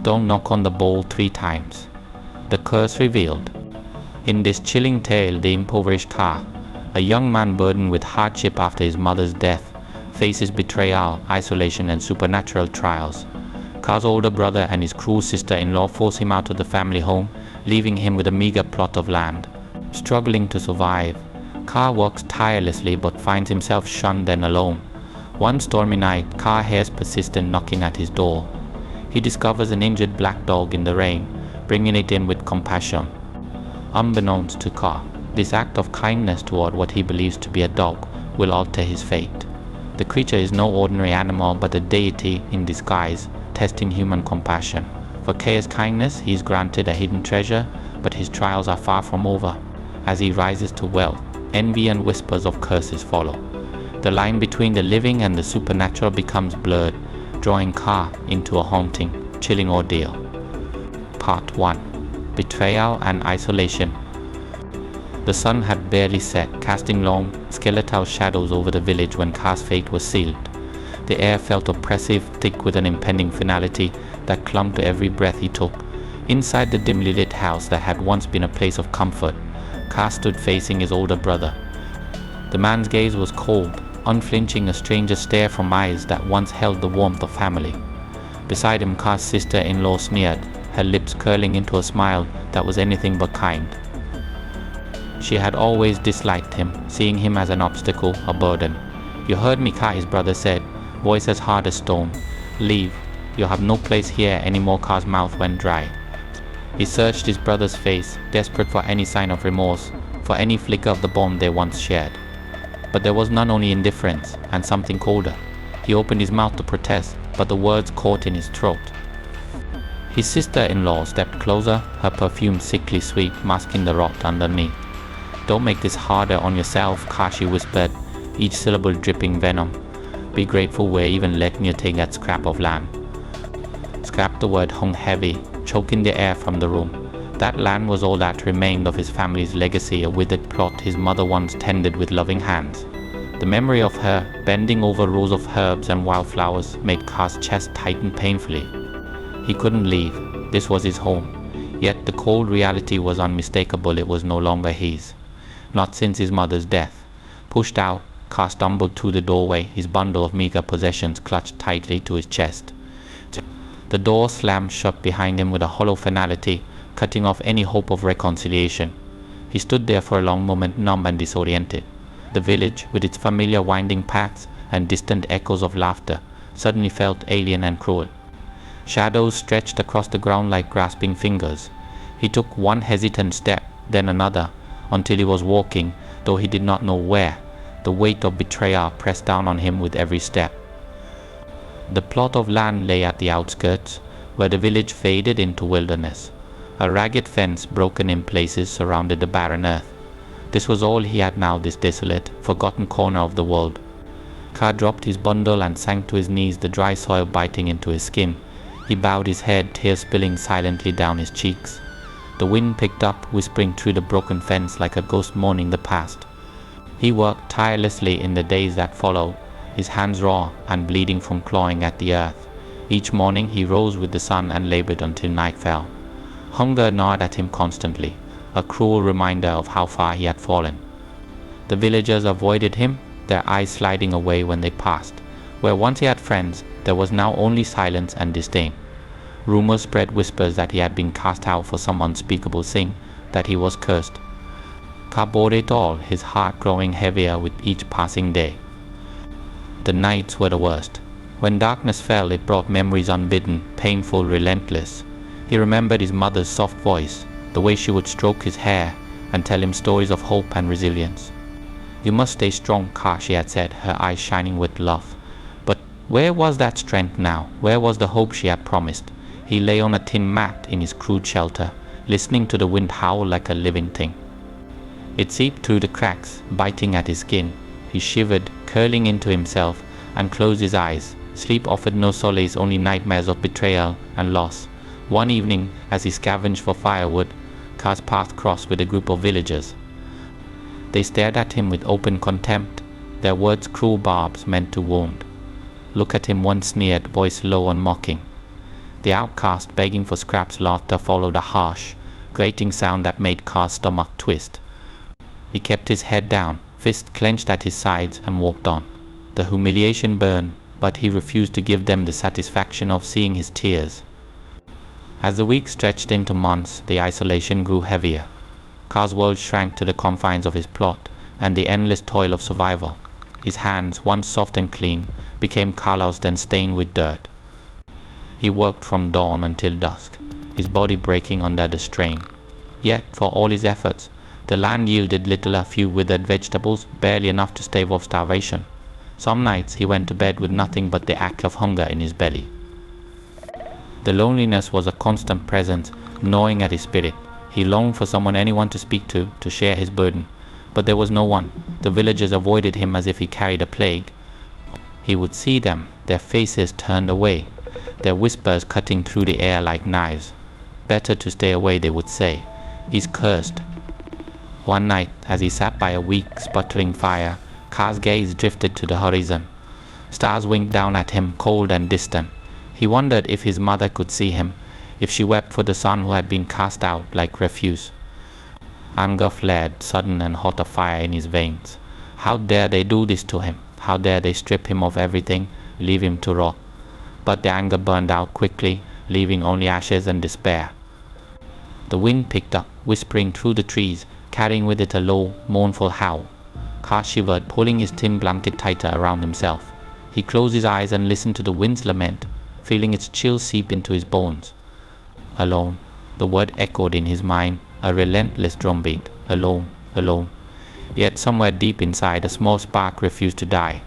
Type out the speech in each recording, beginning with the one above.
Don't knock on the bowl 3 times. The curse revealed. In this chilling tale, the impoverished Ka, a young man burdened with hardship after his mother's death, faces betrayal, isolation, and supernatural trials. Ka's older brother and his cruel sister-in-law force him out of the family home, leaving him with a meager plot of land. Struggling to survive, Ka works tirelessly but finds himself shunned and alone. One stormy night, Ka hears persistent knocking at his door. He discovers an injured black dog in the rain, bringing it in with compassion. Unbeknownst to Ka, this act of kindness toward what he believes to be a dog will alter his fate. The creature is no ordinary animal but a deity in disguise, testing human compassion. For Ka's kindness, he is granted a hidden treasure, but his trials are far from over. As he rises to wealth, envy and whispers of curses follow. The line between the living and the supernatural becomes blurred, drawing Ka into a haunting, chilling ordeal. Part 1. Betrayal and Isolation. The sun had barely set, casting long, skeletal shadows over the village when Ka's fate was sealed. The air felt oppressive, thick with an impending finality that clung to every breath he took. Inside the dimly lit house that had once been a place of comfort, Ka stood facing his older brother. The man's gaze was cold, unflinching, a stranger stare from eyes that once held the warmth of family. Beside him, Ka's sister-in-law sneered, her lips curling into a smile that was anything but kind. She had always disliked him, seeing him as an obstacle, a burden. "You heard me," Ka, his brother said, voice as hard as stone. "Leave. You have no place here anymore." Ka's mouth went dry. He searched his brother's face, desperate for any sign of remorse, for any flicker of the bond they once shared. But there was none, only indifference, and something colder. He opened his mouth to protest, but the words caught in his throat. His sister-in-law stepped closer, her perfume sickly sweet, masking the rot underneath. "Don't make this harder on yourself," Ka, she whispered, each syllable dripping venom. "Be grateful we're even letting you take that scrap of land." Scrap, the word hung heavy, choking the air from the room. That land was all that remained of his family's legacy, a withered plot his mother once tended with loving hands. The memory of her, bending over rows of herbs and wildflowers, made Ka's chest tighten painfully. He couldn't leave. This was his home. Yet the cold reality was unmistakable. It was no longer his. Not since his mother's death. Pushed out, Ka stumbled through the doorway, his bundle of meager possessions clutched tightly to his chest. The door slammed shut behind him with a hollow finality, cutting off any hope of reconciliation. He stood there for a long moment, numb and disoriented. The village, with its familiar winding paths and distant echoes of laughter, suddenly felt alien and cruel. Shadows stretched across the ground like grasping fingers. He took one hesitant step, then another, until he was walking, though he did not know where. The weight of betrayal pressed down on him with every step. The plot of land lay at the outskirts, where the village faded into wilderness. A ragged fence, broken in places, surrounded the barren earth. This was all he had now, this desolate, forgotten corner of the world. Ka dropped his bundle and sank to his knees, the dry soil biting into his skin. He bowed his head, tears spilling silently down his cheeks. The wind picked up, whispering through the broken fence like a ghost mourning the past. He worked tirelessly in the days that followed, his hands raw and bleeding from clawing at the earth. Each morning he rose with the sun and labored until night fell. Hunger gnawed at him constantly, a cruel reminder of how far he had fallen. The villagers avoided him, their eyes sliding away when they passed. Where once he had friends, there was now only silence and disdain. Rumors spread whispers that he had been cast out for some unspeakable sin, that he was cursed. Ka bore it all, his heart growing heavier with each passing day. The nights were the worst. When darkness fell, it brought memories unbidden, painful, relentless. He remembered his mother's soft voice, the way she would stroke his hair and tell him stories of hope and resilience. "You must stay strong, Ka," she had said, her eyes shining with love. But where was that strength now? Where was the hope she had promised? He lay on a tin mat in his crude shelter, listening to the wind howl like a living thing. It seeped through the cracks, biting at his skin. He shivered, curling into himself, and closed his eyes. Sleep offered no solace, only nightmares of betrayal and loss. One evening, as he scavenged for firewood, Ka's path crossed with a group of villagers. They stared at him with open contempt, their words cruel barbs meant to wound. "Look at him," one sneered, voice low and mocking. The outcast begging for scraps laughter followed a harsh, grating sound that made Car's stomach twist. He kept his head down, fists clenched at his sides, and walked on. The humiliation burned, but he refused to give them the satisfaction of seeing his tears. As the weeks stretched into months, the isolation grew heavier. Car's world shrank to the confines of his plot and the endless toil of survival. His hands, once soft and clean, became calloused and stained with dirt. He worked from dawn until dusk, his body breaking under the strain. Yet, for all his efforts, the land yielded little. A few withered vegetables, barely enough to stave off starvation. Some nights he went to bed with nothing but the ache of hunger in his belly. The loneliness was a constant presence, gnawing at his spirit. He longed for someone, anyone to speak to share his burden. But there was no one. The villagers avoided him as if he carried a plague. He would see them, their faces turned away, their whispers cutting through the air like knives. Better to stay away, they would say. He's cursed. One night, as he sat by a weak, sputtering fire, Car's gaze drifted to the horizon. Stars winked down at him, cold and distant. He wondered if his mother could see him, if she wept for the son who had been cast out like refuse. Anger flared, sudden and hot a fire in his veins. How dare they do this to him? How dare they strip him of everything, leave him to rot? But the anger burned out quickly, leaving only ashes and despair. The wind picked up, whispering through the trees, carrying with it a low, mournful howl. Car shivered, pulling his thin blanket tighter around himself. He closed his eyes and listened to the wind's lament, feeling its chill seep into his bones. Alone, the word echoed in his mind, a relentless drumbeat. Alone, alone. Yet somewhere deep inside, a small spark refused to die.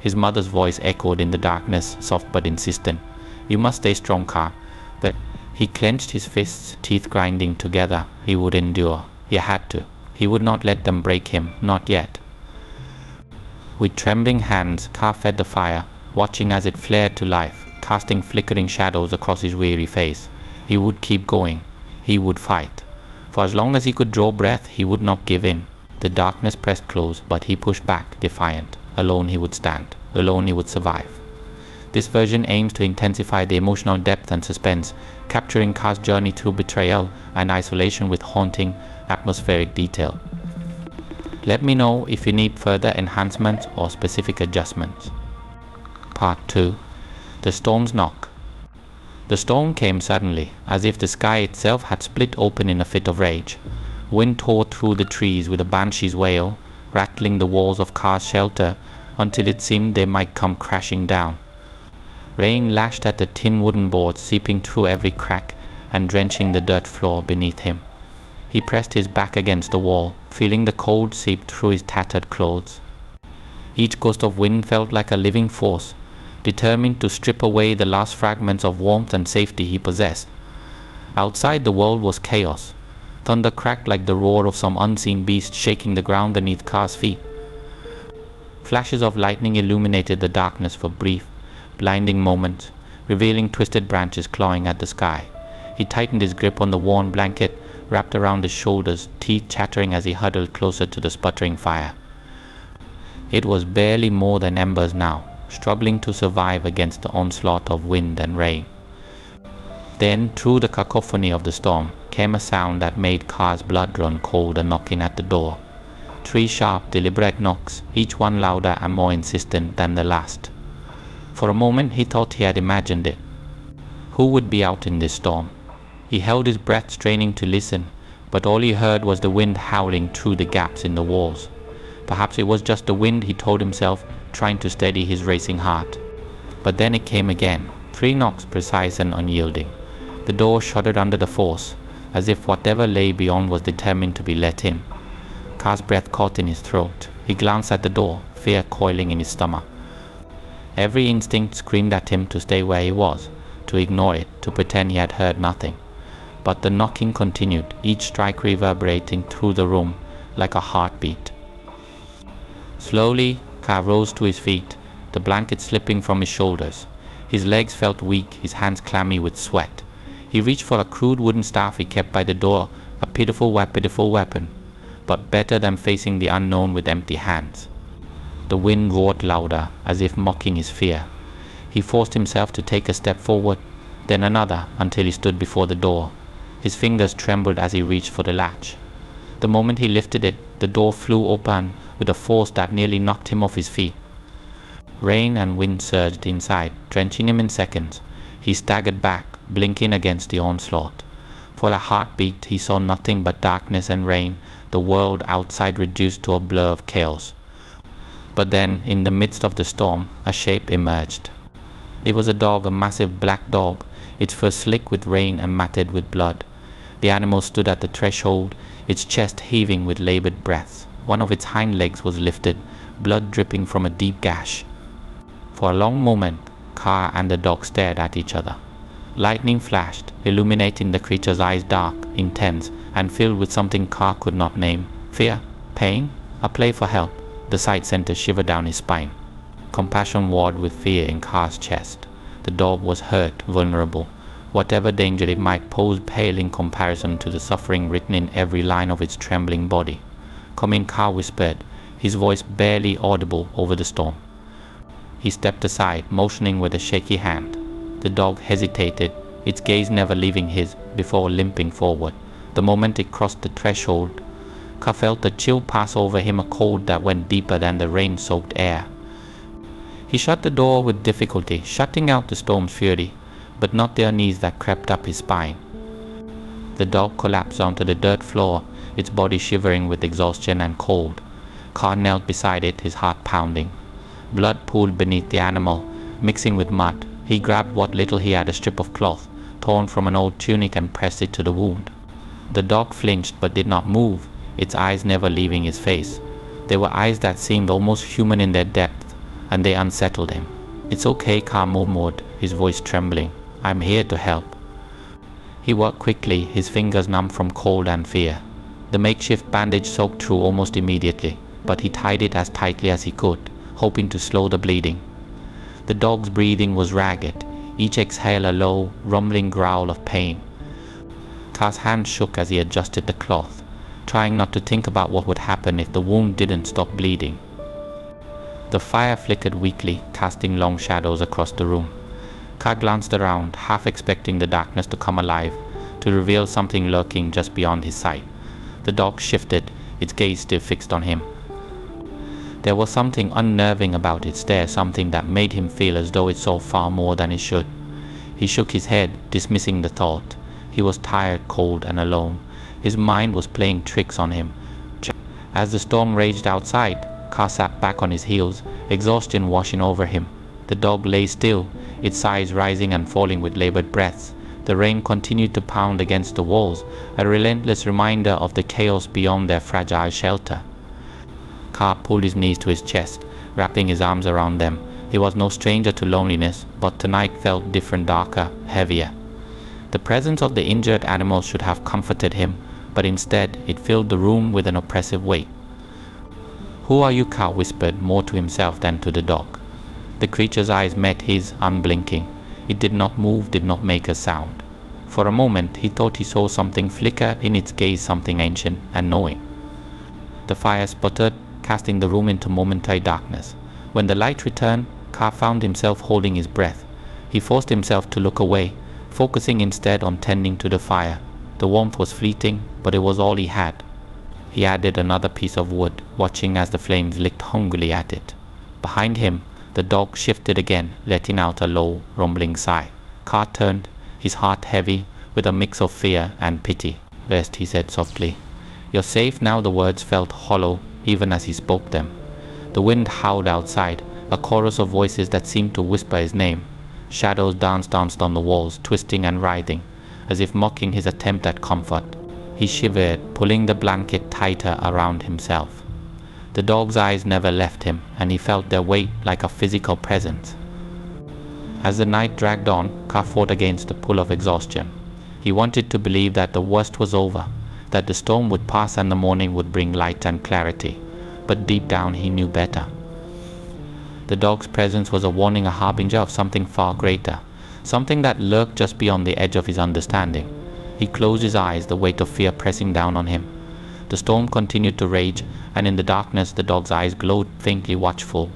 His mother's voice echoed in the darkness, soft but insistent. You must stay strong, Car. But he clenched his fists, teeth grinding together. He would endure. He had to. He would not let them break him, not yet. With trembling hands, Car fed the fire, watching as it flared to life, casting flickering shadows across his weary face. He would keep going. He would fight. For as long as he could draw breath, he would not give in. The darkness pressed close, but he pushed back, defiant. Alone he would stand. Alone he would survive. This version aims to intensify the emotional depth and suspense, capturing Car's journey through betrayal and isolation with haunting, atmospheric detail. Let me know if you need further enhancements or specific adjustments. Part 2. The Storm's Knock. The storm came suddenly, as if the sky itself had split open in a fit of rage. Wind tore through the trees with a banshee's wail, rattling the walls of Car's shelter until it seemed they might come crashing down. Rain lashed at the tin wooden boards, seeping through every crack and drenching the dirt floor beneath him. He pressed his back against the wall, feeling the cold seep through his tattered clothes. Each gust of wind felt like a living force, determined to strip away the last fragments of warmth and safety he possessed. Outside, the world was chaos. Thunder cracked like the roar of some unseen beast shaking the ground beneath Car's feet. Flashes of lightning illuminated the darkness for brief, blinding moments, revealing twisted branches clawing at the sky. He tightened his grip on the worn blanket wrapped around his shoulders, teeth chattering as he huddled closer to the sputtering fire. It was barely more than embers now, struggling to survive against the onslaught of wind and rain. Then, through the cacophony of the storm, came a sound that made Car's blood run cold, a knocking at the door. 3 sharp, deliberate knocks, each one louder and more insistent than the last. For a moment he thought he had imagined it. Who would be out in this storm? He held his breath, straining to listen, but all he heard was the wind howling through the gaps in the walls. Perhaps it was just the wind, he told himself, trying to steady his racing heart. But then it came again, 3 knocks, precise and unyielding. The door shuddered under the force, as if whatever lay beyond was determined to be let in. Car's breath caught in his throat. He glanced at the door, fear coiling in his stomach. Every instinct screamed at him to stay where he was, to ignore it, to pretend he had heard nothing. But the knocking continued, each strike reverberating through the room like a heartbeat. Slowly, Car rose to his feet, the blanket slipping from his shoulders. His legs felt weak, his hands clammy with sweat. He reached for a crude wooden staff he kept by the door, a pitiful weapon, but better than facing the unknown with empty hands. The wind roared louder, as if mocking his fear. He forced himself to take a step forward, then another, until he stood before the door. His fingers trembled as he reached for the latch. The moment he lifted it, the door flew open with a force that nearly knocked him off his feet. Rain and wind surged inside, drenching him in seconds. He staggered back, blinking against the onslaught. For a heartbeat, he saw nothing but darkness and rain, the world outside reduced to a blur of chaos. But then, in the midst of the storm, a shape emerged. It was a dog, a massive black dog, its fur slick with rain and matted with blood. The animal stood at the threshold, its chest heaving with labored breaths. One of its hind legs was lifted, blood dripping from a deep gash. For a long moment, Car and the dog stared at each other. Lightning flashed, illuminating the creature's eyes dark, intense, and filled with something Car could not name. Fear? Pain? A plea for help? The sight sent a shiver down his spine. Compassion warred with fear in Car's chest. The dog was hurt, vulnerable. Whatever danger it might pose paled in comparison to the suffering written in every line of its trembling body. "Come in," Car whispered, his voice barely audible over the storm. He stepped aside, motioning with a shaky hand. The dog hesitated, its gaze never leaving his, before limping forward. The moment it crossed the threshold, Car felt a chill pass over him, a cold that went deeper than the rain-soaked air. He shut the door with difficulty, shutting out the storm's fury, but not the unease that crept up his spine. The dog collapsed onto the dirt floor, its body shivering with exhaustion and cold. Car knelt beside it, his heart pounding. Blood pooled beneath the animal, mixing with mud. He grabbed what little he had, a strip of cloth, torn from an old tunic, and pressed it to the wound. The dog flinched but did not move, its eyes never leaving his face. They were eyes that seemed almost human in their depth, and they unsettled him. "It's okay," Car murmured, his voice trembling. "I'm here to help." He worked quickly, his fingers numb from cold and fear. The makeshift bandage soaked through almost immediately, but he tied it as tightly as he could, hoping to slow the bleeding. The dog's breathing was ragged, each exhale a low, rumbling growl of pain. Car's hand shook as he adjusted the cloth, trying not to think about what would happen if the wound didn't stop bleeding. The fire flickered weakly, casting long shadows across the room. Car glanced around, half expecting the darkness to come alive, to reveal something lurking just beyond his sight. The dog shifted, its gaze still fixed on him. There was something unnerving about its stare, something that made him feel as though it saw far more than it should. He shook his head, dismissing the thought. He was tired, cold, and alone. His mind was playing tricks on him. As the storm raged outside, Car sat back on his heels, exhaustion washing over him. The dog lay still, its sighs rising and falling with labored breaths. The rain continued to pound against the walls, a relentless reminder of the chaos beyond their fragile shelter. Car pulled his knees to his chest, wrapping his arms around them. He was no stranger to loneliness, but tonight felt different, darker, heavier. The presence of the injured animal should have comforted him, but instead it filled the room with an oppressive weight. "Who are you?" Car whispered, more to himself than to the dog. The creature's eyes met his, unblinking. It did not move, did not make a sound. For a moment he thought he saw something flicker in its gaze, something ancient and knowing. The fire sputtered, casting the room into momentary darkness. When the light returned, Car found himself holding his breath. He forced himself to look away, focusing instead on tending to the fire. The warmth was fleeting, but it was all he had. He added another piece of wood, watching as the flames licked hungrily at it. Behind him, the dog shifted again, letting out a low, rumbling sigh. Car turned, his heart heavy, with a mix of fear and pity. "Rest," he said softly. "You're safe now." The words felt hollow, even as he spoke them. The wind howled outside, a chorus of voices that seemed to whisper his name. Shadows danced on the walls, twisting and writhing, as if mocking his attempt at comfort. He shivered, pulling the blanket tighter around himself. The dog's eyes never left him, and he felt their weight like a physical presence. As the night dragged on, Car fought against the pull of exhaustion. He wanted to believe that the worst was over, that the storm would pass and the morning would bring light and clarity. But deep down he knew better. The dog's presence was a warning, a harbinger of something far greater, something that lurked just beyond the edge of his understanding. He closed his eyes, the weight of fear pressing down on him. The storm continued to rage, and in the darkness the dog's eyes glowed faintly watchful,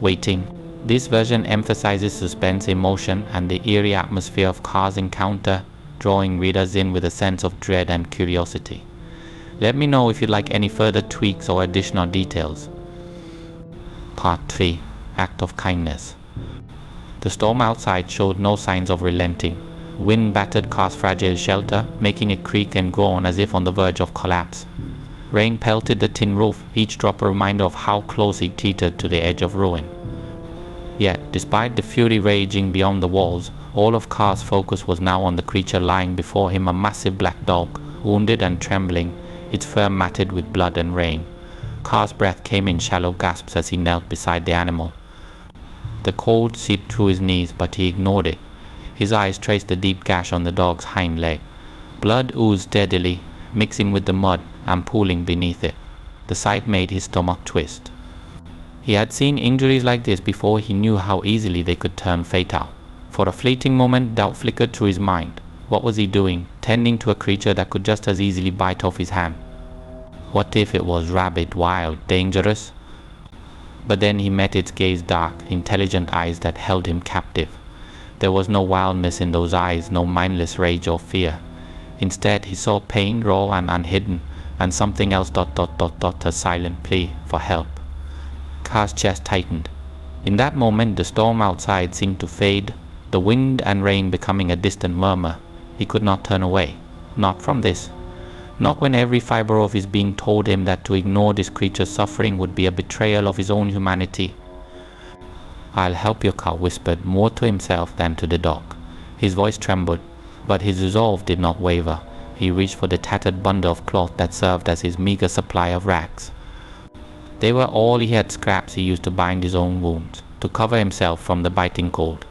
waiting, This version emphasizes suspense, emotion, and the eerie atmosphere of Car's encounter, drawing readers in with a sense of dread and curiosity. Let me know if you'd like any further tweaks or additional details. Part 3. Act of Kindness. The storm outside showed no signs of relenting. Wind battered Car's fragile shelter, making it creak and groan as if on the verge of collapse. Rain pelted the tin roof, each drop a reminder of how close he teetered to the edge of ruin. Yet, despite the fury raging beyond the walls, all of Car's focus was now on the creature lying before him, a massive black dog, wounded and trembling, its fur matted with blood and rain. Car's breath came in shallow gasps as he knelt beside the animal. The cold seeped through his knees, but he ignored it. His eyes traced the deep gash on the dog's hind leg. Blood oozed steadily, mixing with the mud and pooling beneath it. The sight made his stomach twist. He had seen injuries like this before. He knew how easily they could turn fatal. For a fleeting moment, doubt flickered through his mind. What was he doing, tending to a creature that could just as easily bite off his hand? What if it was rabid, wild, dangerous? But then he met its gaze, dark, intelligent eyes that held him captive. There was no wildness in those eyes, no mindless rage or fear. Instead, he saw pain, raw and unhidden, and something else, a silent plea for help. Car's chest tightened. In that moment, the storm outside seemed to fade, the wind and rain becoming a distant murmur. He could not turn away. Not from this. Not when every fiber of his being told him that to ignore this creature's suffering would be a betrayal of his own humanity. "I'll help you," Carl whispered, more to himself than to the dog. His voice trembled, but his resolve did not waver. He reached for the tattered bundle of cloth that served as his meager supply of rags. They were all he had, scraps he used to bind his own wounds, to cover himself from the biting cold.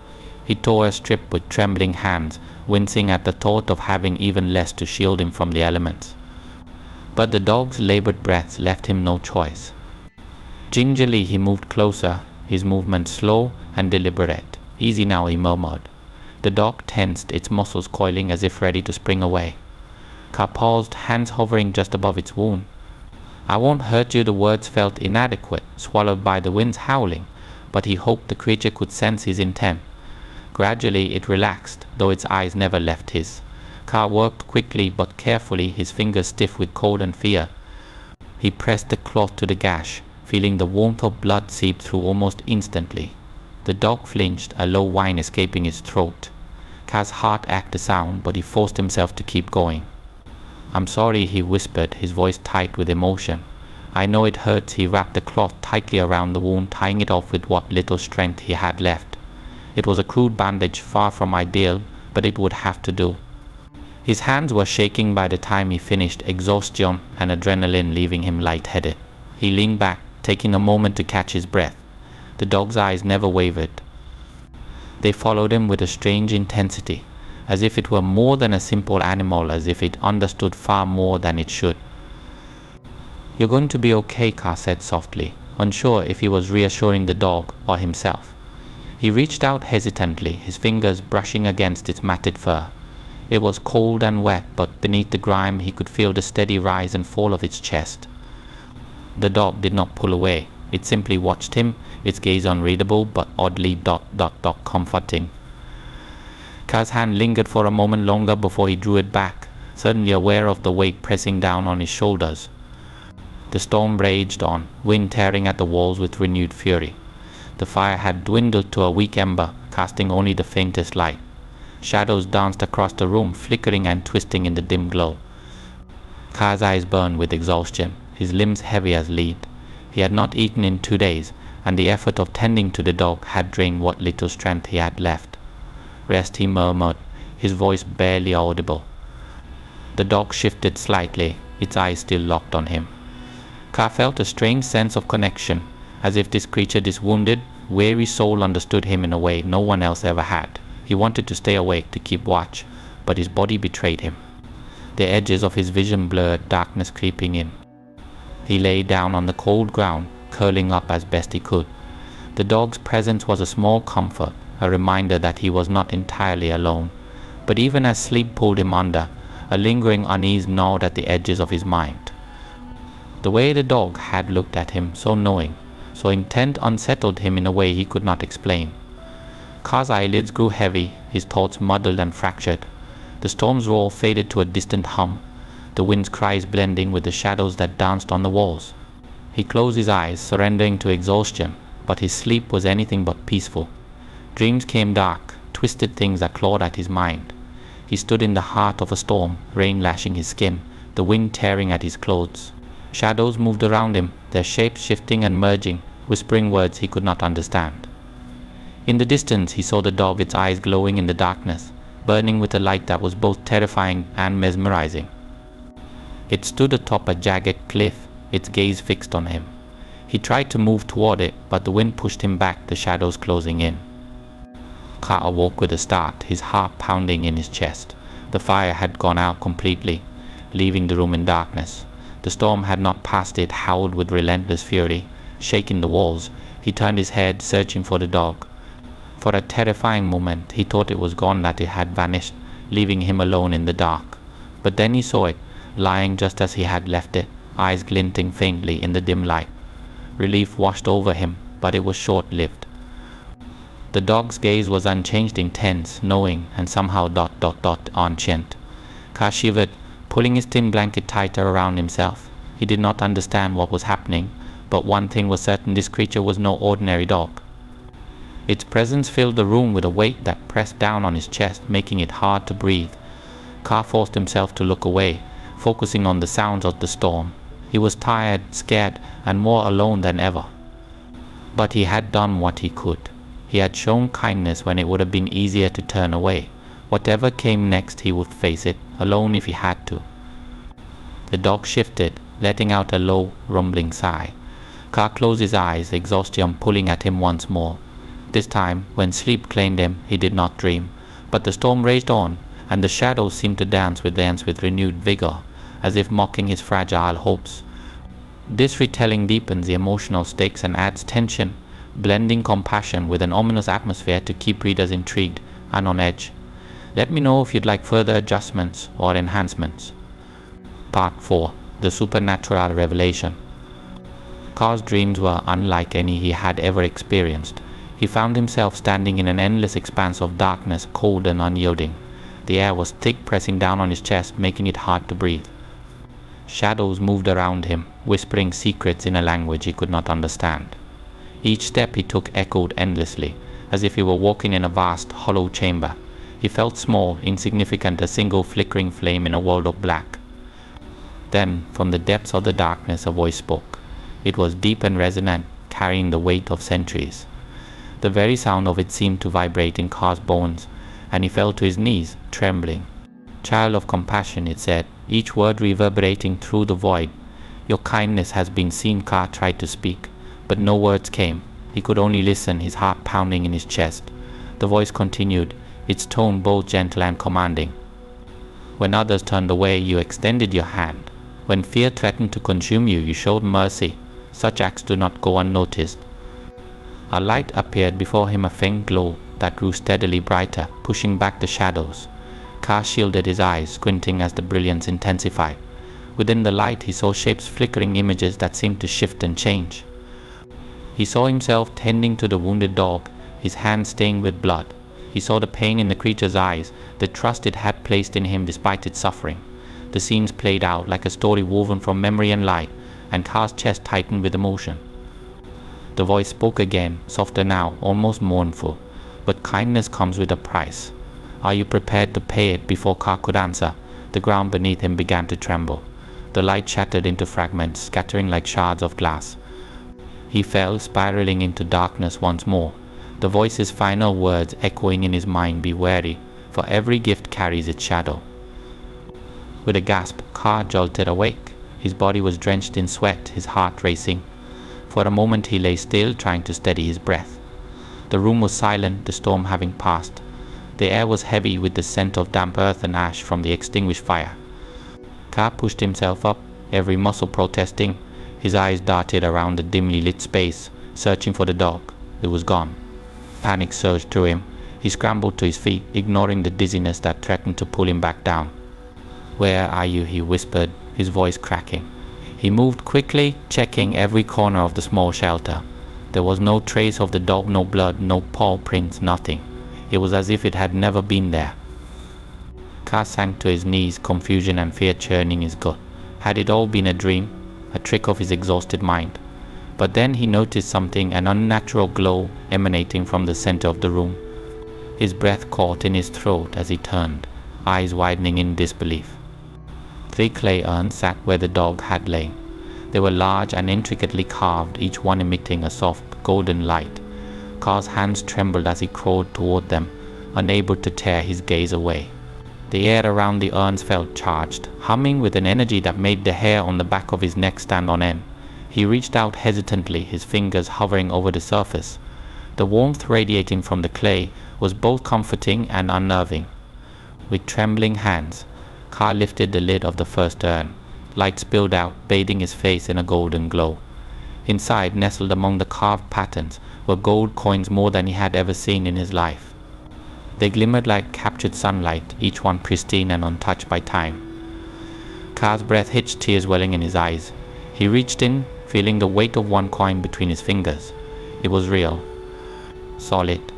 He tore a strip with trembling hands, wincing at the thought of having even less to shield him from the elements. But the dog's labored breaths left him no choice. Gingerly he moved closer, his movements slow and deliberate. "Easy now," he murmured. The dog tensed, its muscles coiling as if ready to spring away. Carl paused, hands hovering just above its wound. "I won't hurt you." The words felt inadequate, swallowed by the wind's howling, but he hoped the creature could sense his intent. Gradually it relaxed, though its eyes never left his. Carl worked quickly but carefully, his fingers stiff with cold and fear. He pressed the cloth to the gash, feeling the warmth of blood seep through almost instantly. The dog flinched, a low whine escaping his throat. Carl's heart ached the sound, but he forced himself to keep going. "I'm sorry," he whispered, his voice tight with emotion. "I know it hurts." He wrapped the cloth tightly around the wound, tying it off with what little strength he had left. It was a crude bandage, far from ideal, but it would have to do. His hands were shaking by the time he finished, exhaustion and adrenaline leaving him lightheaded. He leaned back, taking a moment to catch his breath. The dog's eyes never wavered. They followed him with a strange intensity, as if it were more than a simple animal, as if it understood far more than it should. "You're going to be okay," Carl said softly, unsure if he was reassuring the dog or himself. He reached out hesitantly, his fingers brushing against its matted fur. It was cold and wet, but beneath the grime he could feel the steady rise and fall of its chest. The dog did not pull away. It simply watched him, its gaze unreadable but oddly comforting. Carl's hand lingered for a moment longer before he drew it back, suddenly aware of the weight pressing down on his shoulders. The storm raged on, wind tearing at the walls with renewed fury. The fire had dwindled to a weak ember, casting only the faintest light. Shadows danced across the room, flickering and twisting in the dim glow. Carl's eyes burned with exhaustion, his limbs heavy as lead. He had not eaten in 2 days, and the effort of tending to the dog had drained what little strength he had left. "Rest," he murmured, his voice barely audible. The dog shifted slightly, its eyes still locked on him. Carl felt a strange sense of connection, as if this creature, this wounded, weary soul understood him in a way no one else ever had. He wanted to stay awake, to keep watch, but his body betrayed him. The edges of his vision blurred, darkness creeping in. He lay down on the cold ground, curling up as best he could. The dog's presence was a small comfort, a reminder that he was not entirely alone. But even as sleep pulled him under, a lingering unease gnawed at the edges of his mind. The way the dog had looked at him, so knowing, so intent unsettled him in a way he could not explain. Car's eyelids grew heavy, his thoughts muddled and fractured. The storm's roar faded to a distant hum, the wind's cries blending with the shadows that danced on the walls. He closed his eyes, surrendering to exhaustion, but his sleep was anything but peaceful. Dreams came dark, twisted things that clawed at his mind. He stood in the heart of a storm, rain lashing his skin, the wind tearing at his clothes. Shadows moved around him, their shapes shifting and merging, whispering words he could not understand. In the distance he saw the dog, its eyes glowing in the darkness, burning with a light that was both terrifying and mesmerizing. It stood atop a jagged cliff, its gaze fixed on him. He tried to move toward it, but the wind pushed him back, the shadows closing in. Ka awoke with a start, his heart pounding in his chest. The fire had gone out completely, leaving the room in darkness. The storm had not passed, it howled with relentless fury, shaking the walls. He turned his head, searching for the dog. For a terrifying moment he thought it was gone, that it had vanished, leaving him alone in the dark. But then he saw it, lying just as he had left it, eyes glinting faintly in the dim light. Relief washed over him, but it was short-lived. The dog's gaze was unchanged, intense, knowing, and somehow ... ancient. Ka shivered, pulling his thin blanket tighter around himself. He did not understand what was happening, but one thing was certain: this creature was no ordinary dog. Its presence filled the room with a weight that pressed down on his chest, making it hard to breathe. Ka forced himself to look away, focusing on the sounds of the storm. He was tired, scared, and more alone than ever. But he had done what he could. He had shown kindness when it would have been easier to turn away. Whatever came next, he would face it, alone if he had to. The dog shifted, letting out a low, rumbling sigh. Ka closed his eyes, exhaustion pulling at him once more. This time, when sleep claimed him, he did not dream. But the storm raged on, and the shadows seemed to dance with renewed vigor, as if mocking his fragile hopes. This retelling deepens the emotional stakes and adds tension, blending compassion with an ominous atmosphere to keep readers intrigued and on edge. Let me know if you'd like further adjustments or enhancements. Part 4. The Supernatural Revelation. Ka's dreams were unlike any he had ever experienced. He found himself standing in an endless expanse of darkness, cold and unyielding. The air was thick, pressing down on his chest, making it hard to breathe. Shadows moved around him, whispering secrets in a language he could not understand. Each step he took echoed endlessly, as if he were walking in a vast, hollow chamber. He felt small, insignificant, a single flickering flame in a world of black. Then, from the depths of the darkness, a voice spoke. It was deep and resonant, carrying the weight of centuries. The very sound of it seemed to vibrate in Ka's bones, and he fell to his knees, trembling. "Child of compassion," it said, each word reverberating through the void. "Your kindness has been seen." Ka tried to speak, but no words came. He could only listen, his heart pounding in his chest. The voice continued, its tone both gentle and commanding. "When others turned away, you extended your hand. When fear threatened to consume you, you showed mercy. Such acts do not go unnoticed." A light appeared before him, a faint glow that grew steadily brighter, pushing back the shadows. Ka shielded his eyes, squinting as the brilliance intensified. Within the light he saw shapes, flickering images that seemed to shift and change. He saw himself tending to the wounded dog, his hand stained with blood. He saw the pain in the creature's eyes, the trust it had placed in him despite its suffering. The scenes played out like a story woven from memory and light, and Ka's chest tightened with emotion. The voice spoke again, softer now, almost mournful. "But kindness comes with a price. Are you prepared to pay it?" Before Ka could answer, the ground beneath him began to tremble. The light shattered into fragments, scattering like shards of glass. He fell, spiraling into darkness once more. The voice's final words echoing in his mind, "Be wary, for every gift carries its shadow." With a gasp, Ka jolted awake. His body was drenched in sweat, his heart racing. For a moment he lay still, trying to steady his breath. The room was silent, the storm having passed. The air was heavy with the scent of damp earth and ash from the extinguished fire. Ka pushed himself up, every muscle protesting. His eyes darted around the dimly lit space, searching for the dog. It was gone. Panic surged through him. He scrambled to his feet, ignoring the dizziness that threatened to pull him back down. "Where are you?" he whispered, his voice cracking. He moved quickly, checking every corner of the small shelter. There was no trace of the dog, no blood, no paw prints, nothing. It was as if it had never been there. Carr sank to his knees, confusion and fear churning his gut. Had it all been a dream, a trick of his exhausted mind? But then he noticed something, an unnatural glow emanating from the center of the room. His breath caught in his throat as he turned, eyes widening in disbelief. 3 clay urns sat where the dog had lain. They were large and intricately carved, each one emitting a soft golden light. Carr's hands trembled as he crawled toward them, unable to tear his gaze away. The air around the urns felt charged, humming with an energy that made the hair on the back of his neck stand on end. He reached out hesitantly, his fingers hovering over the surface. The warmth radiating from the clay was both comforting and unnerving. With trembling hands, Carr lifted the lid of the first urn. Light spilled out, bathing his face in a golden glow. Inside, nestled among the carved patterns, were gold coins more than he had ever seen in his life. They glimmered like captured sunlight, each one pristine and untouched by time. Carr's breath hitched, tears welling in his eyes. He reached in, feeling the weight of one coin between his fingers. It was real. Solid.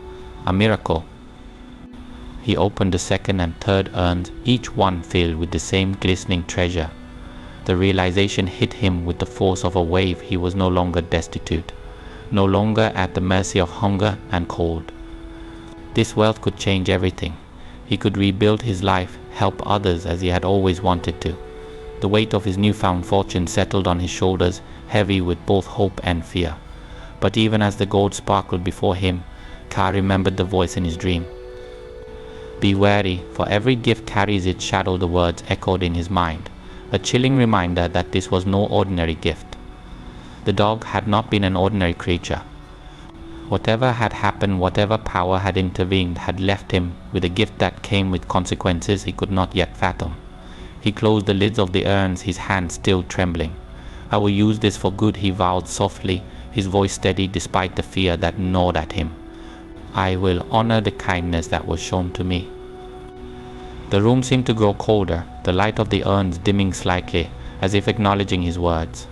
A miracle. He opened the second and third urns, each one filled with the same glistening treasure. The realization hit him with the force of a wave. He was no longer destitute, no longer at the mercy of hunger and cold. This wealth could change everything. He could rebuild his life, help others as he had always wanted to. The weight of his newfound fortune settled on his shoulders, heavy with both hope and fear. But even as the gold sparkled before him, Carr remembered the voice in his dream. "Be wary, for every gift carries its shadow," the words echoed in his mind, a chilling reminder that this was no ordinary gift. The dog had not been an ordinary creature. Whatever had happened, whatever power had intervened, had left him with a gift that came with consequences he could not yet fathom. He closed the lids of the urns, his hands still trembling. "I will use this for good," he vowed softly, his voice steady despite the fear that gnawed at him. "I will honor the kindness that was shown to me." The room seemed to grow colder, the light of the urns dimming slightly, as if acknowledging his words.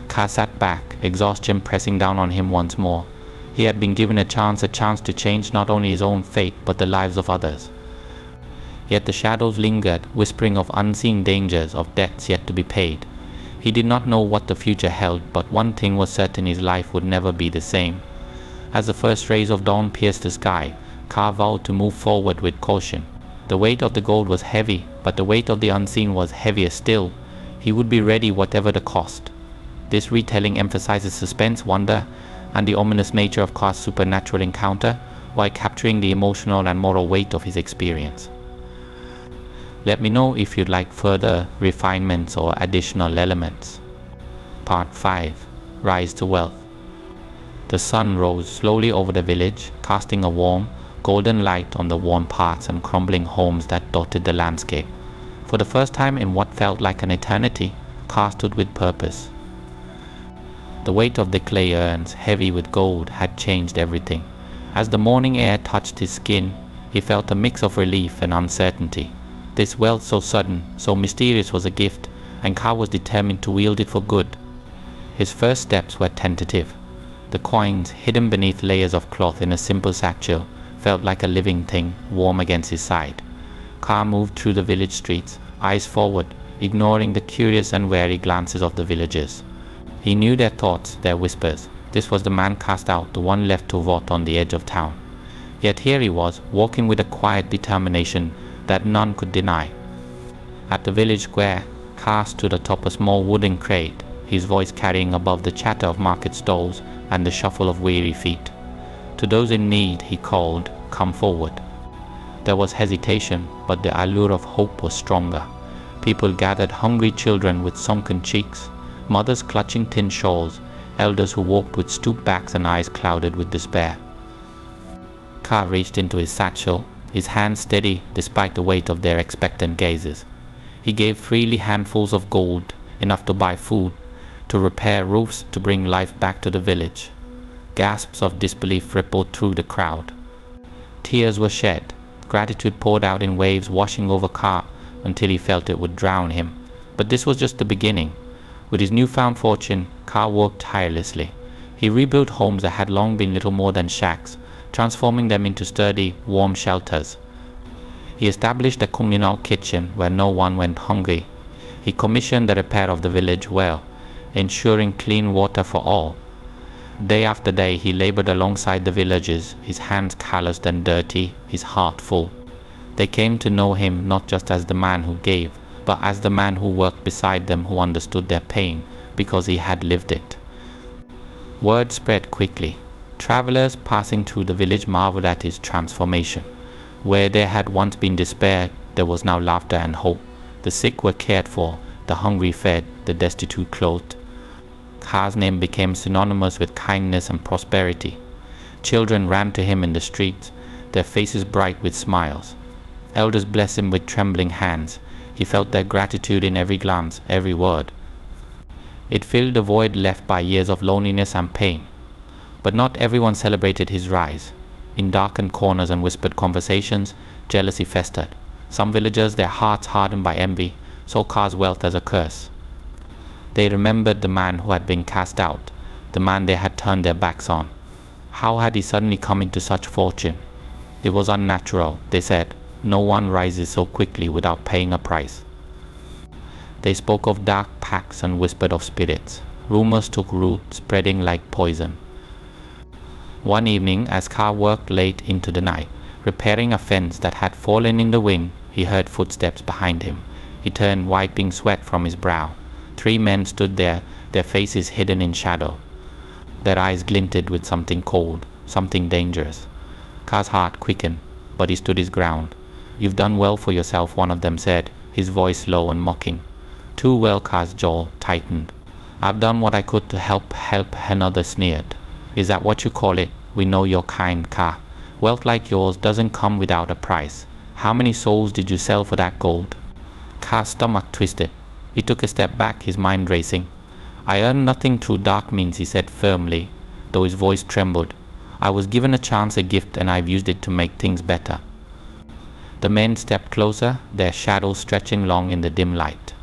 Carr sat back, exhaustion pressing down on him once more. He had been given a chance to change not only his own fate, but the lives of others. Yet the shadows lingered, whispering of unseen dangers, of debts yet to be paid. He did not know what the future held, but one thing was certain: his life would never be the same. As the first rays of dawn pierced the sky, Carr vowed to move forward with caution. The weight of the gold was heavy, but the weight of the unseen was heavier still. He would be ready whatever the cost. This retelling emphasizes suspense, wonder, and the ominous nature of Carr's supernatural encounter, while capturing the emotional and moral weight of his experience. Let me know if you'd like further refinements or additional elements. Part 5. Rise to Wealth. The sun rose slowly over the village, casting a warm, golden light on the worn paths and crumbling homes that dotted the landscape. For the first time in what felt like an eternity, Carr stood with purpose. The weight of the clay urns, heavy with gold, had changed everything. As the morning air touched his skin, he felt a mix of relief and uncertainty. This wealth, so sudden, so mysterious, was a gift, and Carr was determined to wield it for good. His first steps were tentative. The coins, hidden beneath layers of cloth in a simple satchel, felt like a living thing, warm against his side. Carr moved through the village streets, eyes forward, ignoring the curious and wary glances of the villagers. He knew their thoughts, their whispers. This was the man cast out, the one left to rot on the edge of town. Yet here he was, walking with a quiet determination that none could deny. At the village square, Carr stood atop a small wooden crate, his voice carrying above the chatter of market stalls and the shuffle of weary feet. To those in need, he called, "Come forward." There was hesitation, but the allure of hope was stronger. People gathered, hungry children with sunken cheeks, mothers clutching tin shawls, elders who walked with stooped backs and eyes clouded with despair. Carr reached into his satchel, his hands steady despite the weight of their expectant gazes. He gave freely handfuls of gold, enough to buy food, to repair roofs, to bring life back to the village. Gasps of disbelief rippled through the crowd. Tears were shed. Gratitude poured out in waves, washing over Carr until he felt it would drown him. But this was just the beginning. With his newfound fortune, Carr worked tirelessly. He rebuilt homes that had long been little more than shacks, transforming them into sturdy, warm shelters. He established a communal kitchen where no one went hungry. He commissioned the repair of the village well, ensuring clean water for all. Day after day he labored alongside the villagers, his hands calloused and dirty, his heart full. They came to know him not just as the man who gave, but as the man who worked beside them, who understood their pain, because he had lived it. Word spread quickly. Travelers passing through the village marveled at his transformation. Where there had once been despair, there was now laughter and hope. The sick were cared for, the hungry fed, the destitute clothed. Ka's name became synonymous with kindness and prosperity. Children ran to him in the streets, their faces bright with smiles. Elders blessed him with trembling hands. He felt their gratitude in every glance, every word. It filled the void left by years of loneliness and pain. But not everyone celebrated his rise. In darkened corners and whispered conversations, jealousy festered. Some villagers, their hearts hardened by envy, saw Ka's wealth as a curse. They remembered the man who had been cast out, the man they had turned their backs on. How had he suddenly come into such fortune? It was unnatural, they said. No one rises so quickly without paying a price. They spoke of dark pacts and whispered of spirits. Rumors took root, spreading like poison. One evening, as Ka worked late into the night, repairing a fence that had fallen in the wind, he heard footsteps behind him. He turned, wiping sweat from his brow. 3 men stood there, their faces hidden in shadow. Their eyes glinted with something cold, something dangerous. Ka's heart quickened, but he stood his ground. "You've done well for yourself," one of them said, his voice low and mocking. "Too well," Ka's jaw tightened. "I've done what I could to help," another sneered. "Is that what you call it? We know you're kind, Ka. Wealth like yours doesn't come without a price. How many souls did you sell for that gold?" Ka's stomach twisted. He took a step back, his mind racing. "I earned nothing through dark means," he said firmly, though his voice trembled. "I was given a chance, a gift, and I've used it to make things better." The men stepped closer, their shadows stretching long in the dim light.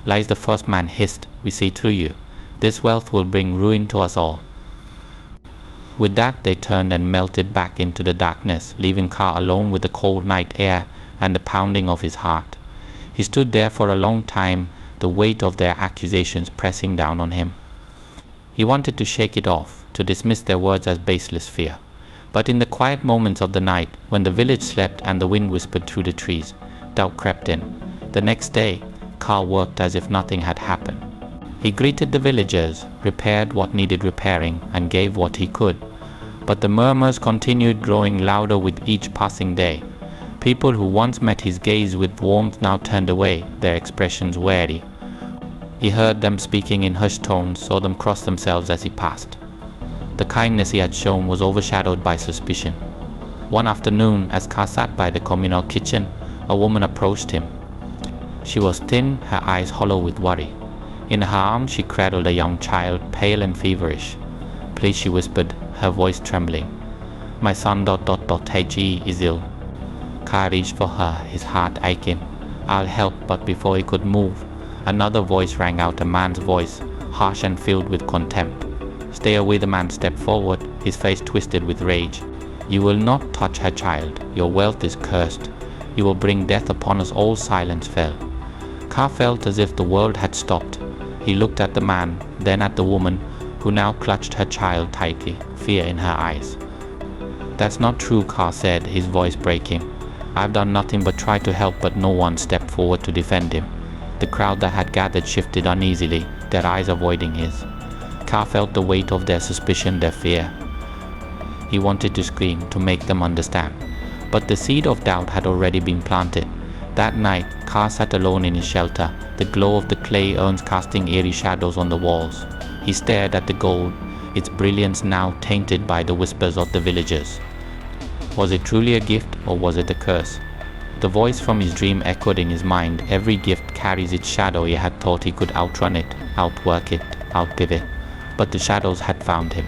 Lies the first man hissed, "We see through you. This wealth will bring ruin to us all." With that they turned and melted back into the darkness, leaving Ka alone with the cold night air and the pounding of his heart. He stood there for a long time, the weight of their accusations pressing down on him. He wanted to shake it off, to dismiss their words as baseless fear. But in the quiet moments of the night, when the village slept and the wind whispered through the trees, doubt crept in. The next day, Ka worked as if nothing had happened. He greeted the villagers, repaired what needed repairing, and gave what he could. But the murmurs continued, growing louder with each passing day. People who once met his gaze with warmth now turned away, their expressions wary. He heard them speaking in hushed tones, saw them cross themselves as he passed. The kindness he had shown was overshadowed by suspicion. One afternoon, as Ka sat by the communal kitchen, a woman approached him. She was thin, her eyes hollow with worry. In her arms she cradled a young child, pale and feverish. "Please," she whispered, her voice trembling. "My son ... Heiji is ill." Ka reached for her, his heart aching. "I'll help," but before he could move, another voice rang out, a man's voice, harsh and filled with contempt. "Stay away," the man stepped forward, his face twisted with rage. "You will not touch her child. Your wealth is cursed. You will bring death upon us all." Silence fell. Ka felt as if the world had stopped. He looked at the man, then at the woman, who now clutched her child tightly, fear in her eyes. "That's not true," Ka said, his voice breaking. "I've done nothing but try to help," but no one stepped forward to defend him. The crowd that had gathered shifted uneasily, their eyes avoiding his. Ka felt the weight of their suspicion, their fear. He wanted to scream, to make them understand. But the seed of doubt had already been planted. That night, Ka sat alone in his shelter, the glow of the clay urns casting eerie shadows on the walls. He stared at the gold, its brilliance now tainted by the whispers of the villagers. Was it truly a gift, or was it a curse? The voice from his dream echoed in his mind. Every gift carries its shadow. He had thought he could outrun it, outwork it, outgive it. But the shadows had found him.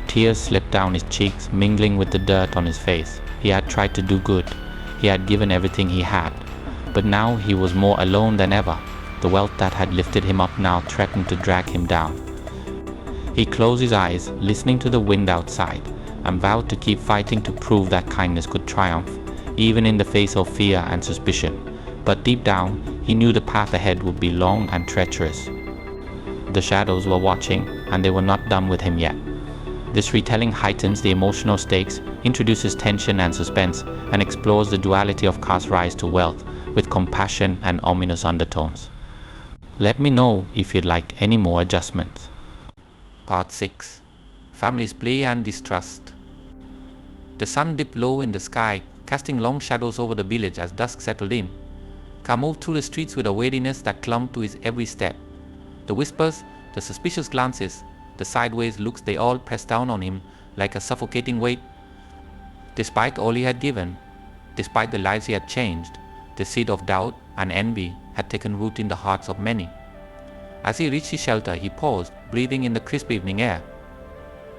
Tears slipped down his cheeks, mingling with the dirt on his face. He had tried to do good. He had given everything he had. But now he was more alone than ever. The wealth that had lifted him up now threatened to drag him down. He closed his eyes, listening to the wind outside, and vowed to keep fighting to prove that kindness could triumph, even in the face of fear and suspicion. But deep down, he knew the path ahead would be long and treacherous. The shadows were watching, and they were not done with him yet. This retelling heightens the emotional stakes, introduces tension and suspense, and explores the duality of Ka's rise to wealth, with compassion and ominous undertones. Let me know if you'd like any more adjustments. Part 6. Families' Plea and Distrust. The sun dipped low in the sky, casting long shadows over the village as dusk settled in. Ka moved through the streets with a wariness that clung to his every step. The whispers, the suspicious glances, the sideways looks, they all pressed down on him like a suffocating weight. Despite all he had given, despite the lives he had changed, the seed of doubt and envy had taken root in the hearts of many. As he reached his shelter, he paused, breathing in the crisp evening air.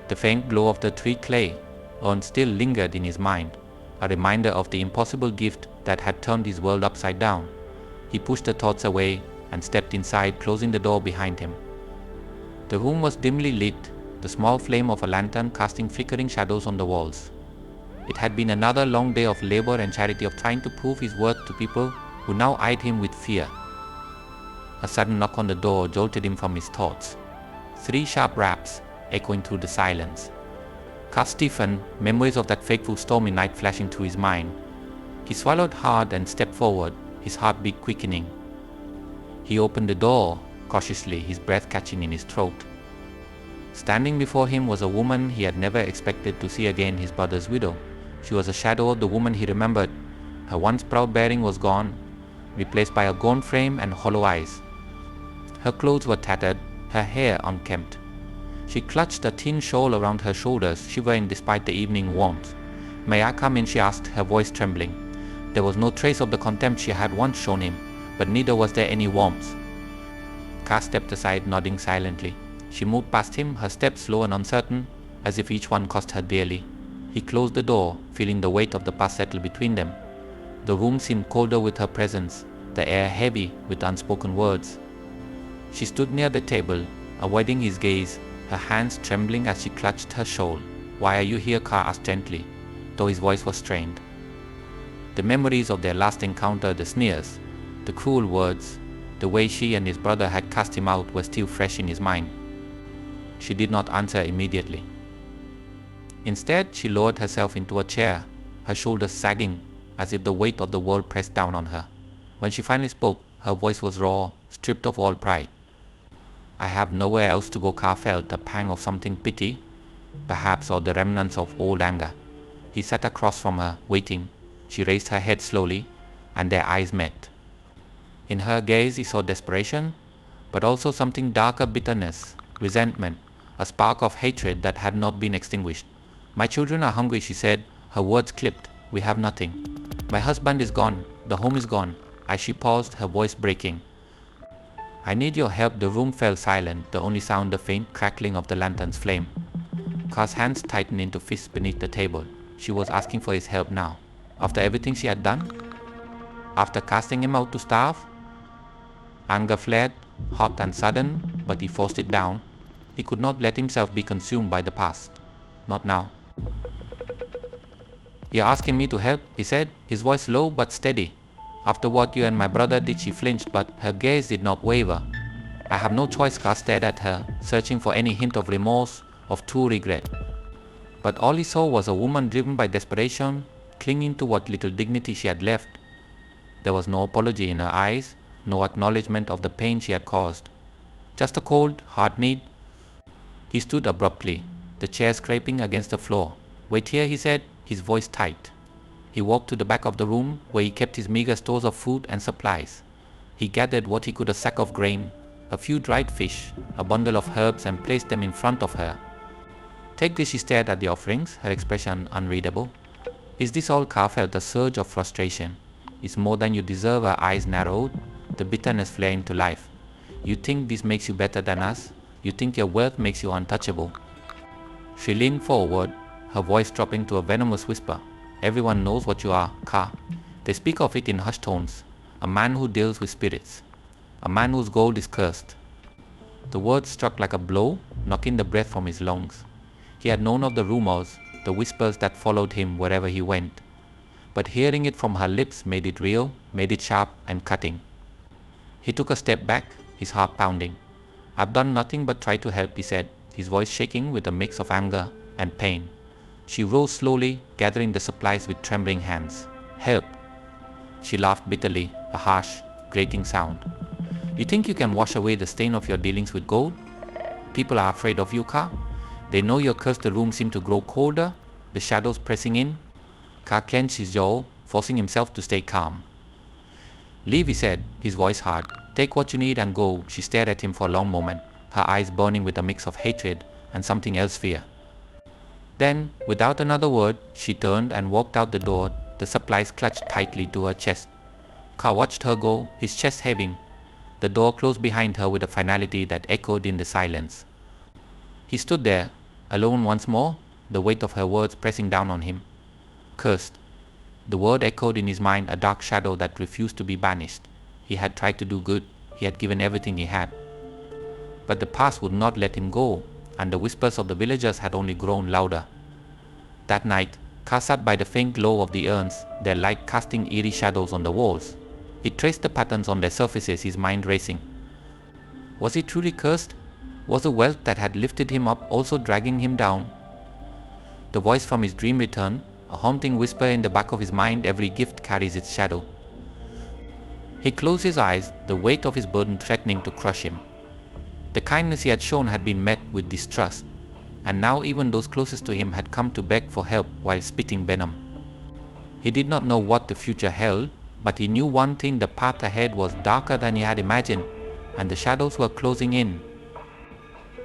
The faint glow of the tree clay urn still lingered in his mind, a reminder of the impossible gift that had turned his world upside down. He pushed the thoughts away and stepped inside, closing the door behind him. The room was dimly lit, the small flame of a lantern casting flickering shadows on the walls. It had been another long day of labor and charity, of trying to prove his worth to people who now eyed him with fear. A sudden knock on the door jolted him from his thoughts. 3 sharp raps echoing through the silence. Ka stiffened, memories of that fateful stormy night flashing through his mind. He swallowed hard and stepped forward, his heartbeat quickening. He opened the door cautiously, his breath catching in his throat. Standing before him was a woman he had never expected to see again, his brother's widow. She was a shadow of the woman he remembered. Her once proud bearing was gone, replaced by a gaunt frame and hollow eyes. Her clothes were tattered, her hair unkempt. She clutched a thin shawl around her shoulders, shivering despite the evening warmth. "May I come in?" she asked, her voice trembling. There was no trace of the contempt she had once shown him, but neither was there any warmth. Ka stepped aside, nodding silently. She moved past him, her steps slow and uncertain, as if each one cost her dearly. He closed the door, feeling the weight of the past settle between them. The room seemed colder with her presence, the air heavy with unspoken words. She stood near the table, avoiding his gaze, her hands trembling as she clutched her shawl. "Why are you here?" Ka asked gently, though his voice was strained. The memories of their last encounter, the sneers, the cruel words, the way she and his brother had cast him out were still fresh in his mind. She did not answer immediately. Instead, she lowered herself into a chair, her shoulders sagging as if the weight of the world pressed down on her. When she finally spoke, her voice was raw, stripped of all pride. "I have nowhere else to go." Ka felt a pang of something pity, perhaps, or the remnants of old anger. He sat across from her, waiting. She raised her head slowly, and their eyes met. In her gaze he saw desperation, but also something darker, bitterness, resentment, a spark of hatred that had not been extinguished. "My children are hungry," she said, her words clipped. "We have nothing. My husband is gone. The home is gone." As she paused, her voice breaking. "I need your help." The room fell silent, the only sound the faint crackling of the lantern's flame. Ka's hands tightened into fists beneath the table. She was asking for his help now, after everything she had done? After casting him out to starve? Anger flared, hot and sudden, but he forced it down. He could not let himself be consumed by the past. Not now. "You're asking me to help," he said, his voice low but steady. "After what you and my brother did." She flinched, but her gaze did not waver. "I have no choice." Ka stared at her, searching for any hint of remorse, of true regret. But all he saw was a woman driven by desperation, clinging to what little dignity she had left. There was no apology in her eyes, no acknowledgement of the pain she had caused. Just a cold, hard need. He stood abruptly, the chair scraping against the floor. "Wait here," he said, his voice tight. He walked to the back of the room, where he kept his meager stores of food and supplies. He gathered what he could: a sack of grain, a few dried fish, a bundle of herbs, and placed them in front of her. "Take this." She stared at the offerings, her expression unreadable. "Is this all?" Ka felt a surge of frustration. "It's more than you deserve." Her eyes narrowed, the bitterness flared into life. "You think this makes you better than us? You think your wealth makes you untouchable?" She leaned forward, her voice dropping to a venomous whisper. "Everyone knows what you are, Ka. They speak of it in hushed tones. A man who deals with spirits. A man whose gold is cursed." The words struck like a blow, knocking the breath from his lungs. He had known of the rumors, the whispers that followed him wherever he went. But hearing it from her lips made it real, made it sharp and cutting. He took a step back, his heart pounding. "I've done nothing but try to help," he said, his voice shaking with a mix of anger and pain. She rose slowly, gathering the supplies with trembling hands. "Help." She laughed bitterly, a harsh, grating sound. "You think you can wash away the stain of your dealings with gold? People are afraid of you, Ka. They know your curse. The room seemed to grow colder, the shadows pressing in." Ka clenched his jaw, forcing himself to stay calm. "Leave," he said, his voice hard. "Take what you need and go." She stared at him for a long moment, her eyes burning with a mix of hatred and something else, fear. Then, without another word, she turned and walked out the door, the supplies clutched tightly to her chest. Ka watched her go, his chest heaving. The door closed behind her with a finality that echoed in the silence. He stood there, alone once more, the weight of her words pressing down on him. Cursed. The word echoed in his mind, a dark shadow that refused to be banished. He had tried to do good. He had given everything he had. But the past would not let him go, and the whispers of the villagers had only grown louder. That night, Ka sat by the faint glow of the urns, their light casting eerie shadows on the walls. He traced the patterns on their surfaces, his mind racing. Was he truly cursed? Was the wealth that had lifted him up also dragging him down? The voice from his dream returned, a haunting whisper in the back of his mind. Every gift carries its shadow. He closed his eyes, the weight of his burden threatening to crush him. The kindness he had shown had been met with distrust, and now even those closest to him had come to beg for help while spitting venom. He did not know what the future held, but he knew one thing: the path ahead was darker than he had imagined, and the shadows were closing in.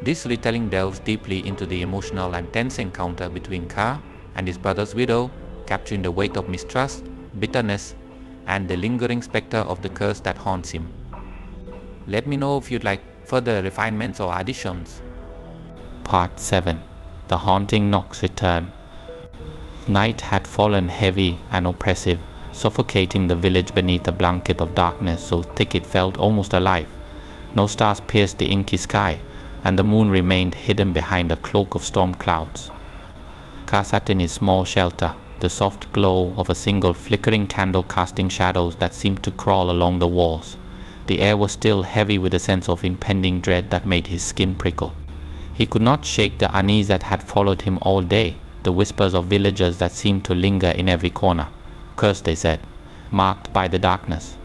This retelling delves deeply into the emotional and tense encounter between Ka and his brother's widow, capturing the weight of mistrust, bitterness, and the lingering specter of the curse that haunts him. Let me know if you'd like further refinements or additions. Part 7. The haunting knocks return. Night had fallen heavy and oppressive, suffocating the village beneath a blanket of darkness so thick it felt almost alive. No stars pierced the inky sky, and the moon remained hidden behind a cloak of storm clouds. Ka sat in his small shelter, the soft glow of a single flickering candle casting shadows that seemed to crawl along the walls. The air was still heavy with a sense of impending dread that made his skin prickle. He could not shake the unease that had followed him all day, the whispers of villagers that seemed to linger in every corner. Cursed, they said, marked by the darkness.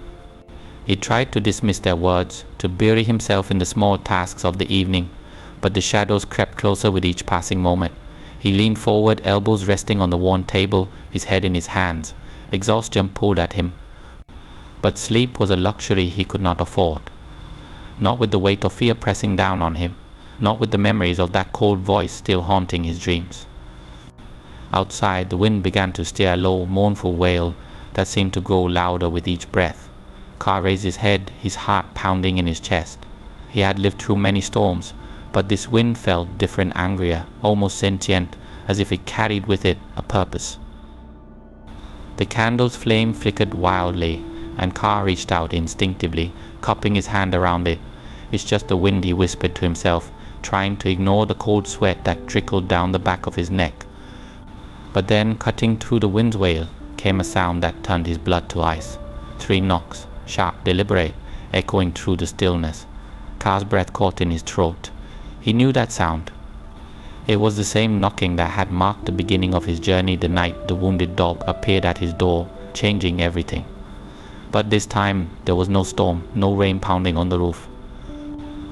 He tried to dismiss their words, to bury himself in the small tasks of the evening, but the shadows crept closer with each passing moment. He leaned forward, elbows resting on the worn table, his head in his hands. Exhaustion pulled at him. But sleep was a luxury he could not afford. Not with the weight of fear pressing down on him, not with the memories of that cold voice still haunting his dreams. Outside, the wind began to stir a low, mournful wail that seemed to grow louder with each breath. Ka raised his head, his heart pounding in his chest. He had lived through many storms, but this wind felt different, angrier, almost sentient, as if it carried with it a purpose. The candle's flame flickered wildly, and Ka reached out instinctively, cupping his hand around it. "It's just the wind," he whispered to himself, trying to ignore the cold sweat that trickled down the back of his neck. But then, cutting through the wind's wail, came a sound that turned his blood to ice. 3 knocks, sharp, deliberate, echoing through the stillness. Ka's breath caught in his throat. He knew that sound. It was the same knocking that had marked the beginning of his journey the night the wounded dog appeared at his door, changing everything. But this time there was no storm, no rain pounding on the roof.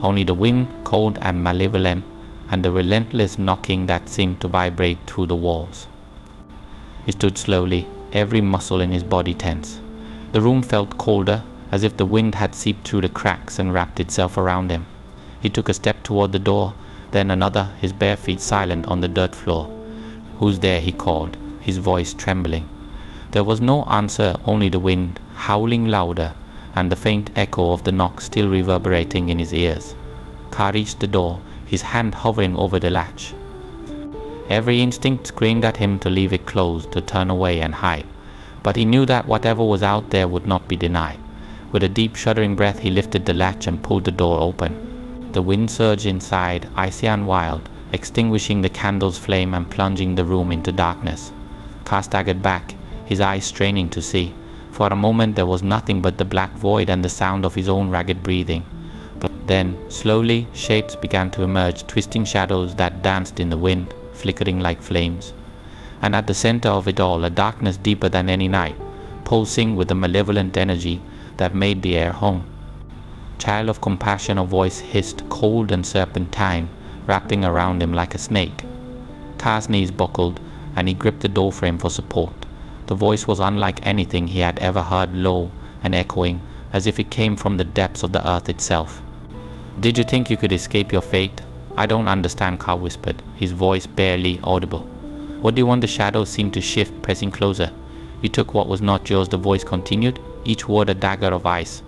Only the wind, cold and malevolent, and the relentless knocking that seemed to vibrate through the walls. He stood slowly, every muscle in his body tense. The room felt colder, as if the wind had seeped through the cracks and wrapped itself around him. He took a step toward the door, then another, his bare feet silent on the dirt floor. "Who's there?" he called, his voice trembling. There was no answer, only the wind, howling louder, and the faint echo of the knock still reverberating in his ears. Ka reached the door, his hand hovering over the latch. Every instinct screamed at him to leave it closed, to turn away and hide. But he knew that whatever was out there would not be denied. With a deep shuddering breath he lifted the latch and pulled the door open. The wind surged inside, icy and wild, extinguishing the candle's flame and plunging the room into darkness. Car staggered back, his eyes straining to see. For a moment there was nothing but the black void and the sound of his own ragged breathing. But then, slowly, shapes began to emerge, twisting shadows that danced in the wind, flickering like flames. And at the center of it all, a darkness deeper than any night, pulsing with a malevolent energy that made the air hum. Child of compassion, a voice hissed, cold and serpentine, wrapping around him like a snake. Car's knees buckled, and he gripped the doorframe for support. The voice was unlike anything he had ever heard, low and echoing, as if it came from the depths of the earth itself. "Did you think you could escape your fate?" "I don't understand," Carr whispered, his voice barely audible. "What do you want?" The shadows seemed to shift, pressing closer. "You took what was not yours," the voice continued, each word a dagger of ice.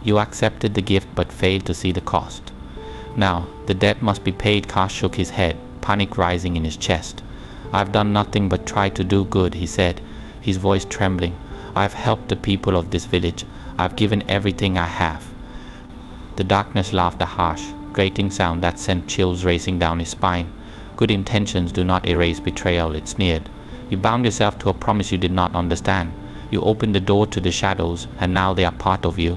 "You accepted the gift but failed to see the cost. Now, the debt must be paid." Carr shook his head, panic rising in his chest. "I've done nothing but try to do good," he said, his voice trembling. "I've helped the people of this village. I've given everything I have." The darkness laughed, a harsh, grating sound that sent chills racing down his spine. "Good intentions do not erase betrayal," it sneered. "You bound yourself to a promise you did not understand. You opened the door to the shadows, and now they are part of you."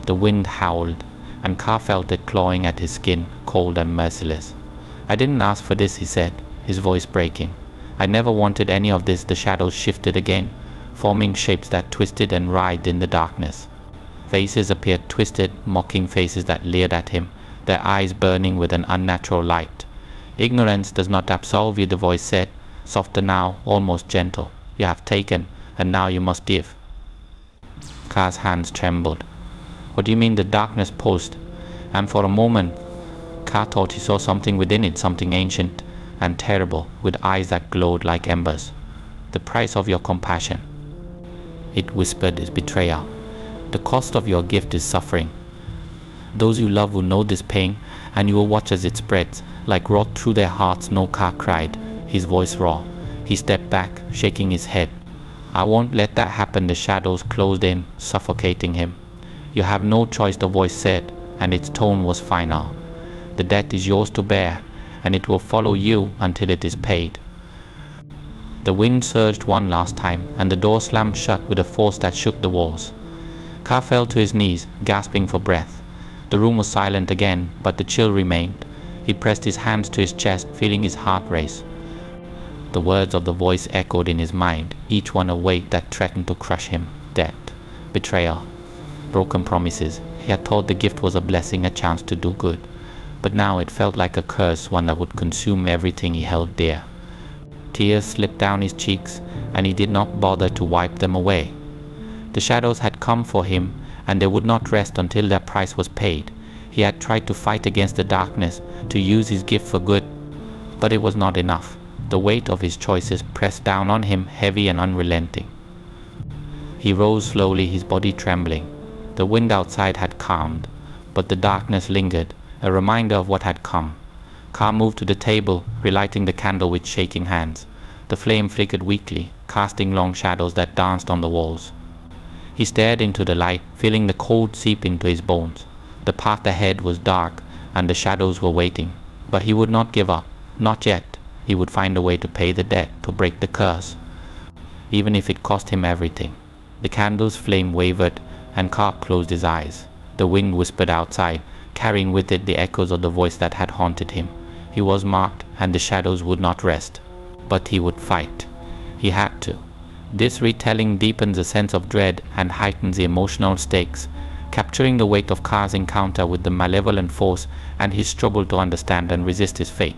The wind howled, and Carr felt it clawing at his skin, cold and merciless. "I didn't ask for this," he said, his voice breaking. "I never wanted any of this." The shadows shifted again, forming shapes that twisted and writhed in the darkness. Faces appeared, twisted, mocking faces that leered at him, their eyes burning with an unnatural light. "Ignorance does not absolve you," the voice said, softer now, almost gentle. "You have taken, and now you must give." Carr's hands trembled. "What do you mean?" The darkness pulsed, and for a moment Carr thought he saw something within it, something ancient and terrible, with eyes that glowed like embers. "The price of your compassion," it whispered, "is betrayal. The cost of your gift is suffering. Those you love will know this pain, and you will watch as it spreads, like rot through their hearts." No, Carr cried, his voice raw. He stepped back, shaking his head. "I won't let that happen." The shadows closed in, suffocating him. "You have no choice," the voice said, and its tone was final. "The debt is yours to bear, and it will follow you until it is paid." The wind surged one last time, and the door slammed shut with a force that shook the walls. Carr fell to his knees, gasping for breath. The room was silent again, but the chill remained. He pressed his hands to his chest, feeling his heart race. The words of the voice echoed in his mind, each one a weight that threatened to crush him. Debt, betrayal, broken promises. He had thought the gift was a blessing, a chance to do good. But now it felt like a curse, one that would consume everything he held dear. Tears slipped down his cheeks, and he did not bother to wipe them away. The shadows had come for him, and they would not rest until their price was paid. He had tried to fight against the darkness, to use his gift for good, but it was not enough. The weight of his choices pressed down on him, heavy and unrelenting. He rose slowly, his body trembling. The wind outside had calmed, but the darkness lingered, a reminder of what had come. Carr moved to the table, relighting the candle with shaking hands. The flame flickered weakly, casting long shadows that danced on the walls. He stared into the light, feeling the cold seep into his bones. The path ahead was dark, and the shadows were waiting. But he would not give up. Not yet. He would find a way to pay the debt, to break the curse, even if it cost him everything. The candle's flame wavered, and Carr closed his eyes. The wind whispered outside, carrying with it the echoes of the voice that had haunted him. He was marked, and the shadows would not rest. But he would fight. He had to. This retelling deepens a sense of dread and heightens the emotional stakes, capturing the weight of Carr's encounter with the malevolent force and his struggle to understand and resist his fate.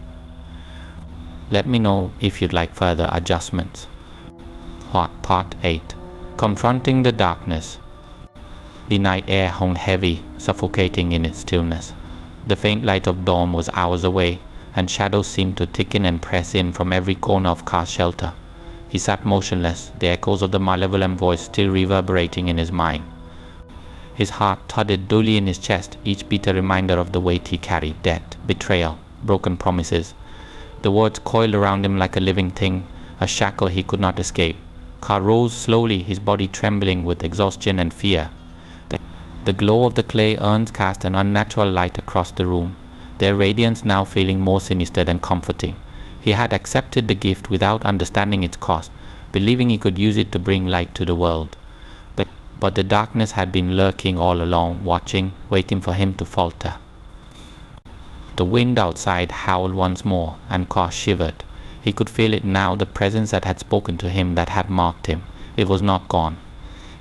Let me know if you'd like further adjustments. Part 8. Confronting the darkness. The night air hung heavy, suffocating in its stillness. The faint light of dawn was hours away, and shadows seemed to thicken and press in from every corner of Carr's shelter. He sat motionless, the echoes of the malevolent voice still reverberating in his mind. His heart thudded dully in his chest, each beat a reminder of the weight he carried: debt, betrayal, broken promises. The words coiled around him like a living thing, a shackle he could not escape. Carr rose slowly, his body trembling with exhaustion and fear. The glow of the clay urns cast an unnatural light across the room, their radiance now feeling more sinister than comforting. He had accepted the gift without understanding its cost, believing he could use it to bring light to the world. But the darkness had been lurking all along, watching, waiting for him to falter. The wind outside howled once more, and Ka shivered. He could feel it now, the presence that had spoken to him, that had marked him. It was not gone.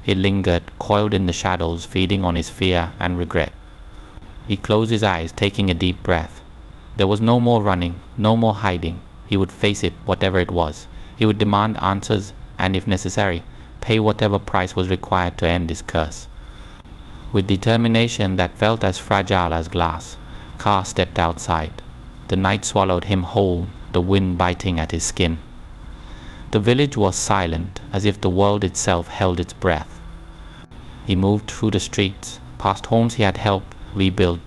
It lingered, coiled in the shadows, feeding on his fear and regret. He closed his eyes, taking a deep breath. There was no more running, no more hiding. He would face it, whatever it was. He would demand answers, and if necessary, pay whatever price was required to end this curse. With determination that felt as fragile as glass, Ka stepped outside. The night swallowed him whole, the wind biting at his skin. The village was silent, as if the world itself held its breath. He moved through the streets, past homes he had helped rebuild,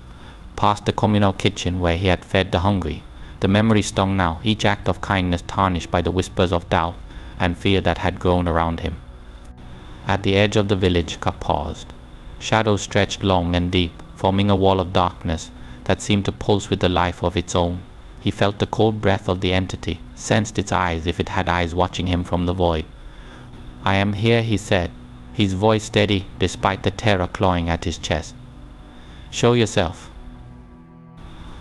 past the communal kitchen where he had fed the hungry. The memory stung now, each act of kindness tarnished by the whispers of doubt and fear that had grown around him. At the edge of the village, Ka paused. Shadows stretched long and deep, forming a wall of darkness that seemed to pulse with a life of its own. He felt the cold breath of the entity, sensed its eyes if it had eyes watching him from the void. "I am here," he said, his voice steady despite the terror clawing at his chest. "Show yourself."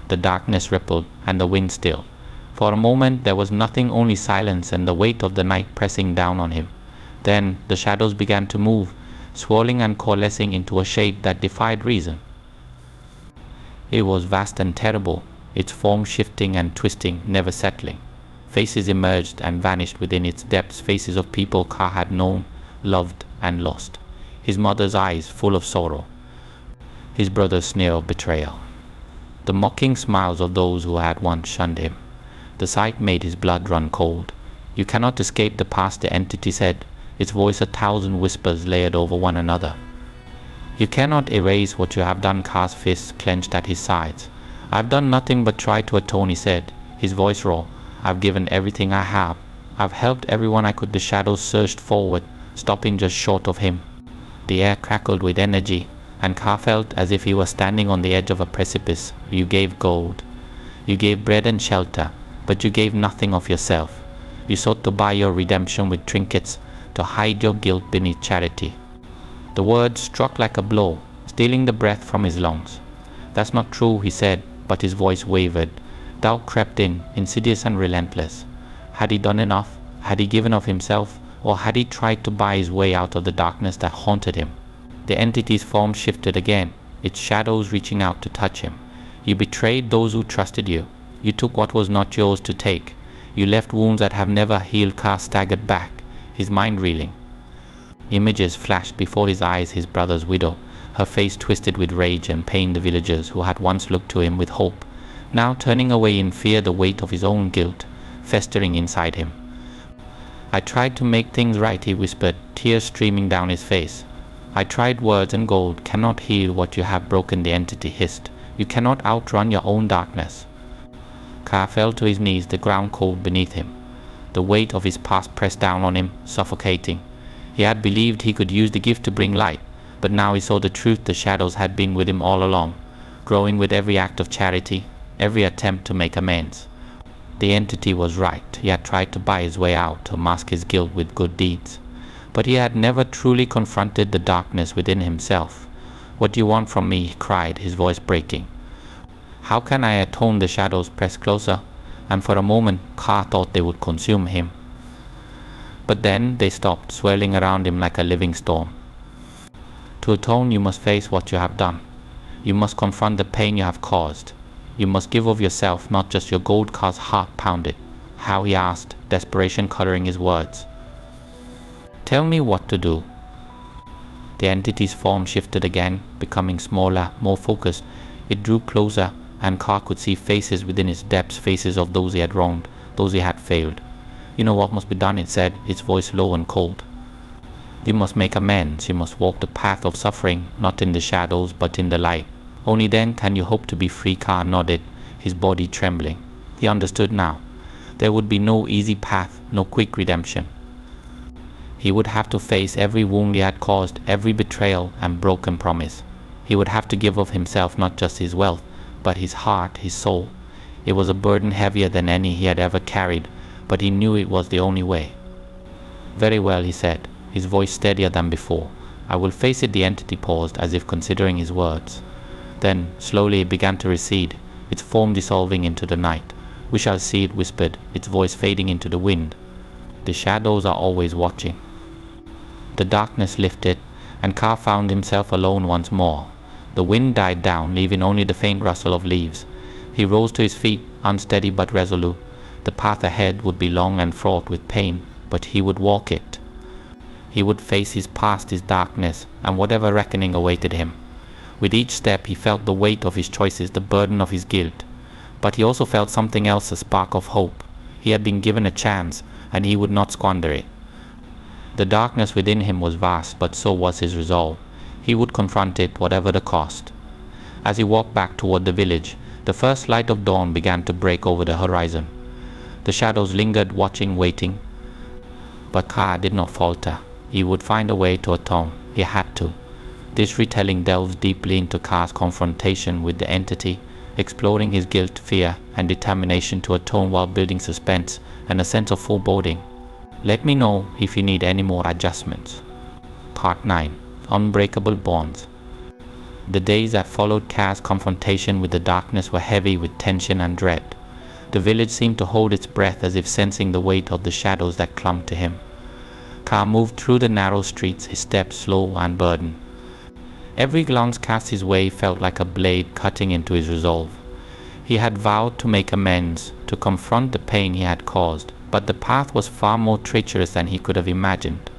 The darkness rippled and the wind stilled. For a moment there was nothing, only silence and the weight of the night pressing down on him. Then the shadows began to move, swirling and coalescing into a shape that defied reason. It was vast and terrible, its form shifting and twisting, never settling. Faces emerged and vanished within its depths, faces of people Ka had known, loved, and lost. His mother's eyes full of sorrow, his brother's sneer of betrayal, the mocking smiles of those who had once shunned him. The sight made his blood run cold. "You cannot escape the past," the entity said, its voice a thousand whispers layered over one another. "You cannot erase what you have done." Ka's fists clenched at his sides. "I've done nothing but try to atone," he said, his voice raw. "I've given everything I have. I've helped everyone I could." The shadows surged forward, stopping just short of him. The air crackled with energy, and Ka felt as if he was standing on the edge of a precipice. "You gave gold. You gave bread and shelter, but you gave nothing of yourself. You sought to buy your redemption with trinkets, to hide your guilt beneath charity." The words struck like a blow, stealing the breath from his lungs. "That's not true," he said, but his voice wavered. Doubt crept in, insidious and relentless. Had he done enough? Had he given of himself? Or had he tried to buy his way out of the darkness that haunted him? The entity's form shifted again, its shadows reaching out to touch him. "You betrayed those who trusted you. You took what was not yours to take. You left wounds that have never healed." Ka staggered back, his mind reeling. Images flashed before his eyes, his brother's widow, her face twisted with rage and pain, the villagers who had once looked to him with hope, now turning away in fear, the weight of his own guilt festering inside him. "I tried to make things right," he whispered, tears streaming down his face. "I tried. Words and gold cannot heal what you have broken," the entity hissed. "You cannot outrun your own darkness." Ka fell to his knees, the ground cold beneath him. The weight of his past pressed down on him, suffocating. He had believed he could use the gift to bring light, but now he saw the truth. The shadows had been with him all along, growing with every act of charity, every attempt to make amends. The entity was right. He had tried to buy his way out, to mask his guilt with good deeds. But he had never truly confronted the darkness within himself. "What do you want from me?" he cried, his voice breaking. "How can I atone?" The shadows pressed closer, and for a moment Ka thought they would consume him. But then they stopped, swirling around him like a living storm. "To atone, you must face what you have done. You must confront the pain you have caused. You must give of yourself, not just your gold." Ka's heart pounded. "How?" he asked, desperation coloring his words. "Tell me what to do." The entity's form shifted again, becoming smaller, more focused. It drew closer, and Ka could see faces within its depths, faces of those he had wronged, those he had failed. "You know what must be done," it said, its voice low and cold. "You must make amends. You must walk the path of suffering, not in the shadows, but in the light. Only then can you hope to be free." Ka nodded, his body trembling. He understood now. There would be no easy path, no quick redemption. He would have to face every wound he had caused, every betrayal and broken promise. He would have to give of himself, not just his wealth, but his heart, his soul. It was a burden heavier than any he had ever carried, but he knew it was the only way. "Very well," he said, his voice steadier than before. "I will face it." The entity paused, as if considering his words. Then, slowly it began to recede, its form dissolving into the night. "We shall see," it whispered, its voice fading into the wind. "The shadows are always watching." The darkness lifted, and Carr found himself alone once more. The wind died down, leaving only the faint rustle of leaves. He rose to his feet, unsteady but resolute. The path ahead would be long and fraught with pain, but he would walk it. He would face his past, his darkness, and whatever reckoning awaited him. With each step he felt the weight of his choices, the burden of his guilt. But he also felt something else, a spark of hope. He had been given a chance, and he would not squander it. The darkness within him was vast, but so was his resolve. He would confront it, whatever the cost. As he walked back toward the village, the first light of dawn began to break over the horizon. The shadows lingered, watching, waiting. But Carr did not falter. He would find a way to atone. He had to. This retelling delves deeply into Carr's confrontation with the entity, exploring his guilt, fear, and determination to atone while building suspense and a sense of foreboding. Let me know if you need any more adjustments. Part 9. Unbreakable Bonds. The days that followed Carr's confrontation with the darkness were heavy with tension and dread. The village seemed to hold its breath, as if sensing the weight of the shadows that clung to him. Carr moved through the narrow streets, his steps slow and burdened. Every glance cast his way felt like a blade cutting into his resolve. He had vowed to make amends, to confront the pain he had caused, but the path was far more treacherous than he could have imagined.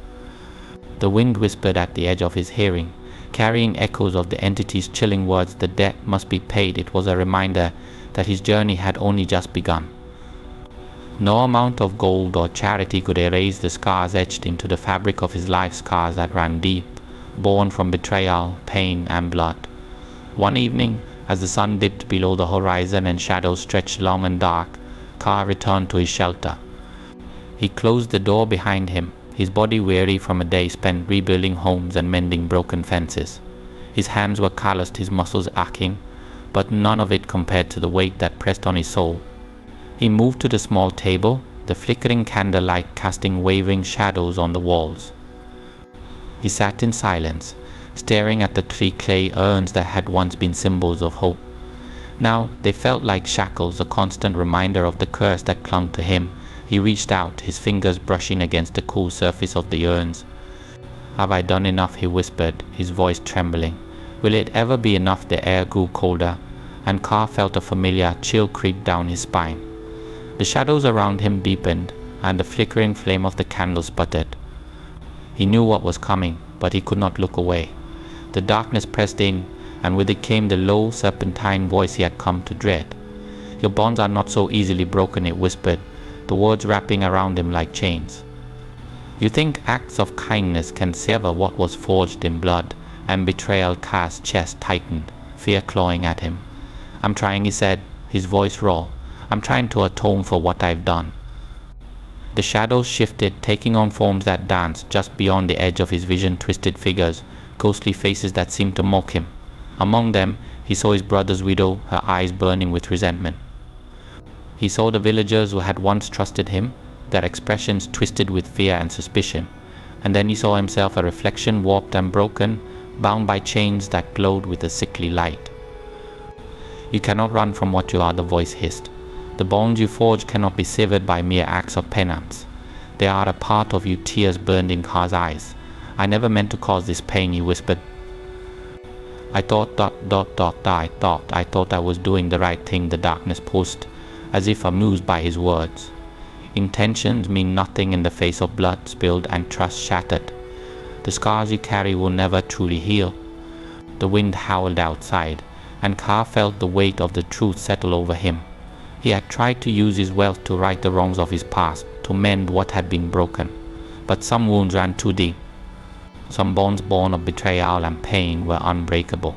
The wind whispered at the edge of his hearing, carrying echoes of the entity's chilling words. The debt must be paid. It was a reminder that his journey had only just begun. No amount of gold or charity could erase the scars etched into the fabric of his life, scars that ran deep, born from betrayal, pain, and blood. One evening, as the sun dipped below the horizon and shadows stretched long and dark, Carr returned to his shelter. He closed the door behind him, his body weary from a day spent rebuilding homes and mending broken fences. His hands were calloused, his muscles aching, but none of it compared to the weight that pressed on his soul. He moved to the small table, the flickering candlelight casting wavering shadows on the walls. He sat in silence, staring at the 3 clay urns that had once been symbols of hope. Now they felt like shackles, a constant reminder of the curse that clung to him. He reached out, his fingers brushing against the cool surface of the urns. "Have I done enough?" he whispered, his voice trembling. "Will it ever be enough?" The air grew colder, and Carr felt a familiar chill creep down his spine. The shadows around him deepened, and the flickering flame of the candle sputtered. He knew what was coming, but he could not look away. The darkness pressed in, and with it came the low, serpentine voice he had come to dread. "Your bonds are not so easily broken," it whispered, the words wrapping around him like chains. "You think acts of kindness can sever what was forged in blood?" And betrayal. Carr's chest tightened, fear clawing at him. "I'm trying," he said, his voice raw. "I'm trying to atone for what I've done." The shadows shifted, taking on forms that danced just beyond the edge of his vision, twisted figures, ghostly faces that seemed to mock him. Among them, he saw his brother's widow, her eyes burning with resentment. He saw the villagers who had once trusted him, their expressions twisted with fear and suspicion. And then he saw himself, a reflection warped and broken, bound by chains that glowed with a sickly light. "You cannot run from what you are," the voice hissed. "The bonds you forge cannot be severed by mere acts of penance. They are a part of you." Tears burned in Carr's eyes. "I never meant to cause this pain," he whispered. I thought I was doing the right thing," the darkness pulsed, as if amused by his words. "Intentions mean nothing in the face of blood spilled and trust shattered. The scars you carry will never truly heal." The wind howled outside, and Carr felt the weight of the truth settle over him. He had tried to use his wealth to right the wrongs of his past, to mend what had been broken. But some wounds ran too deep. Some bonds born of betrayal and pain were unbreakable.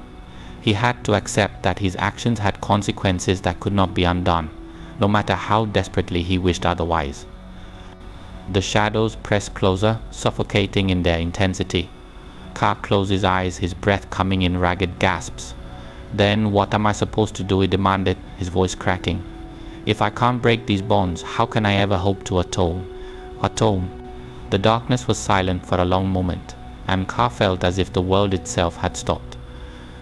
He had to accept that his actions had consequences that could not be undone, no matter how desperately he wished otherwise. The shadows pressed closer, suffocating in their intensity. Carr closed his eyes, his breath coming in ragged gasps. "Then what am I supposed to do?" he demanded, his voice cracking. "If I can't break these bonds, how can I ever hope to atone?" Atone. The darkness was silent for a long moment, and Carr felt as if the world itself had stopped.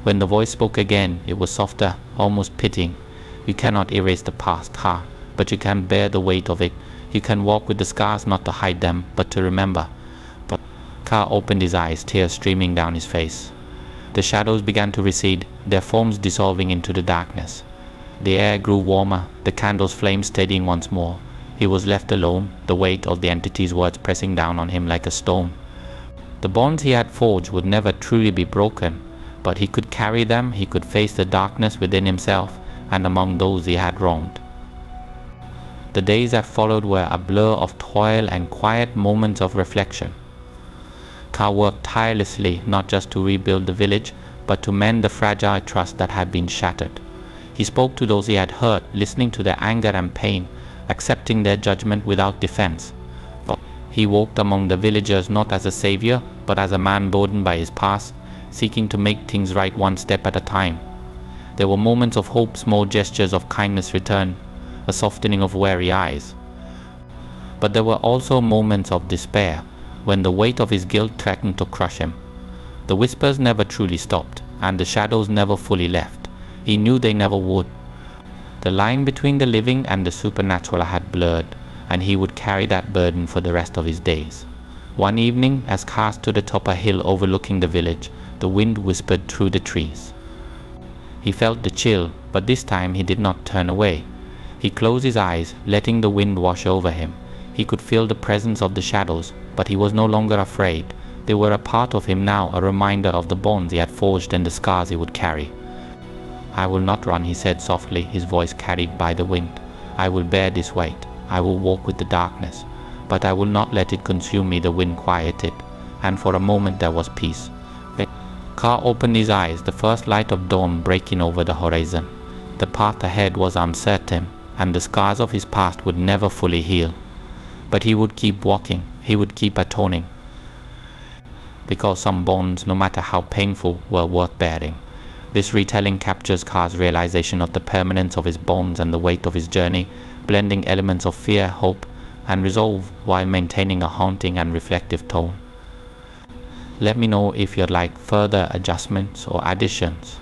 When the voice spoke again, it was softer, almost pitying. "You cannot erase the past, Carr, but you can bear the weight of it. You can walk with the scars not to hide them, but to remember." But Carr opened his eyes, tears streaming down his face. The shadows began to recede, their forms dissolving into the darkness. The air grew warmer, the candle's flame steadying once more. He was left alone, the weight of the entity's words pressing down on him like a stone. The bonds he had forged would never truly be broken, but he could carry them, he could face the darkness within himself and among those he had wronged. The days that followed were a blur of toil and quiet moments of reflection. Carr worked tirelessly not just to rebuild the village, but to mend the fragile trust that had been shattered. He spoke to those he had hurt, listening to their anger and pain, accepting their judgment without defense. He walked among the villagers not as a savior, but as a man burdened by his past, seeking to make things right one step at a time. There were moments of hope, small gestures of kindness returned, a softening of weary eyes. But there were also moments of despair, when the weight of his guilt threatened to crush him. The whispers never truly stopped, and the shadows never fully left. He knew they never would. The line between the living and the supernatural had blurred, and he would carry that burden for the rest of his days. One evening, as Carr stood atop a hill overlooking the village, the wind whispered through the trees. He felt the chill, but this time he did not turn away. He closed his eyes, letting the wind wash over him. He could feel the presence of the shadows, but he was no longer afraid. They were a part of him now, a reminder of the bonds he had forged and the scars he would carry. "I will not run," he said softly, his voice carried by the wind. "I will bear this weight. I will walk with the darkness, but I will not let it consume me." The wind quieted, and for a moment there was peace. Carr opened his eyes, the first light of dawn breaking over the horizon. The path ahead was uncertain, and the scars of his past would never fully heal. But he would keep walking, he would keep atoning. Because some bonds, no matter how painful, were worth bearing. This retelling captures Carr's realization of the permanence of his bonds and the weight of his journey, blending elements of fear, hope, and resolve while maintaining a haunting and reflective tone. Let me know if you'd like further adjustments or additions.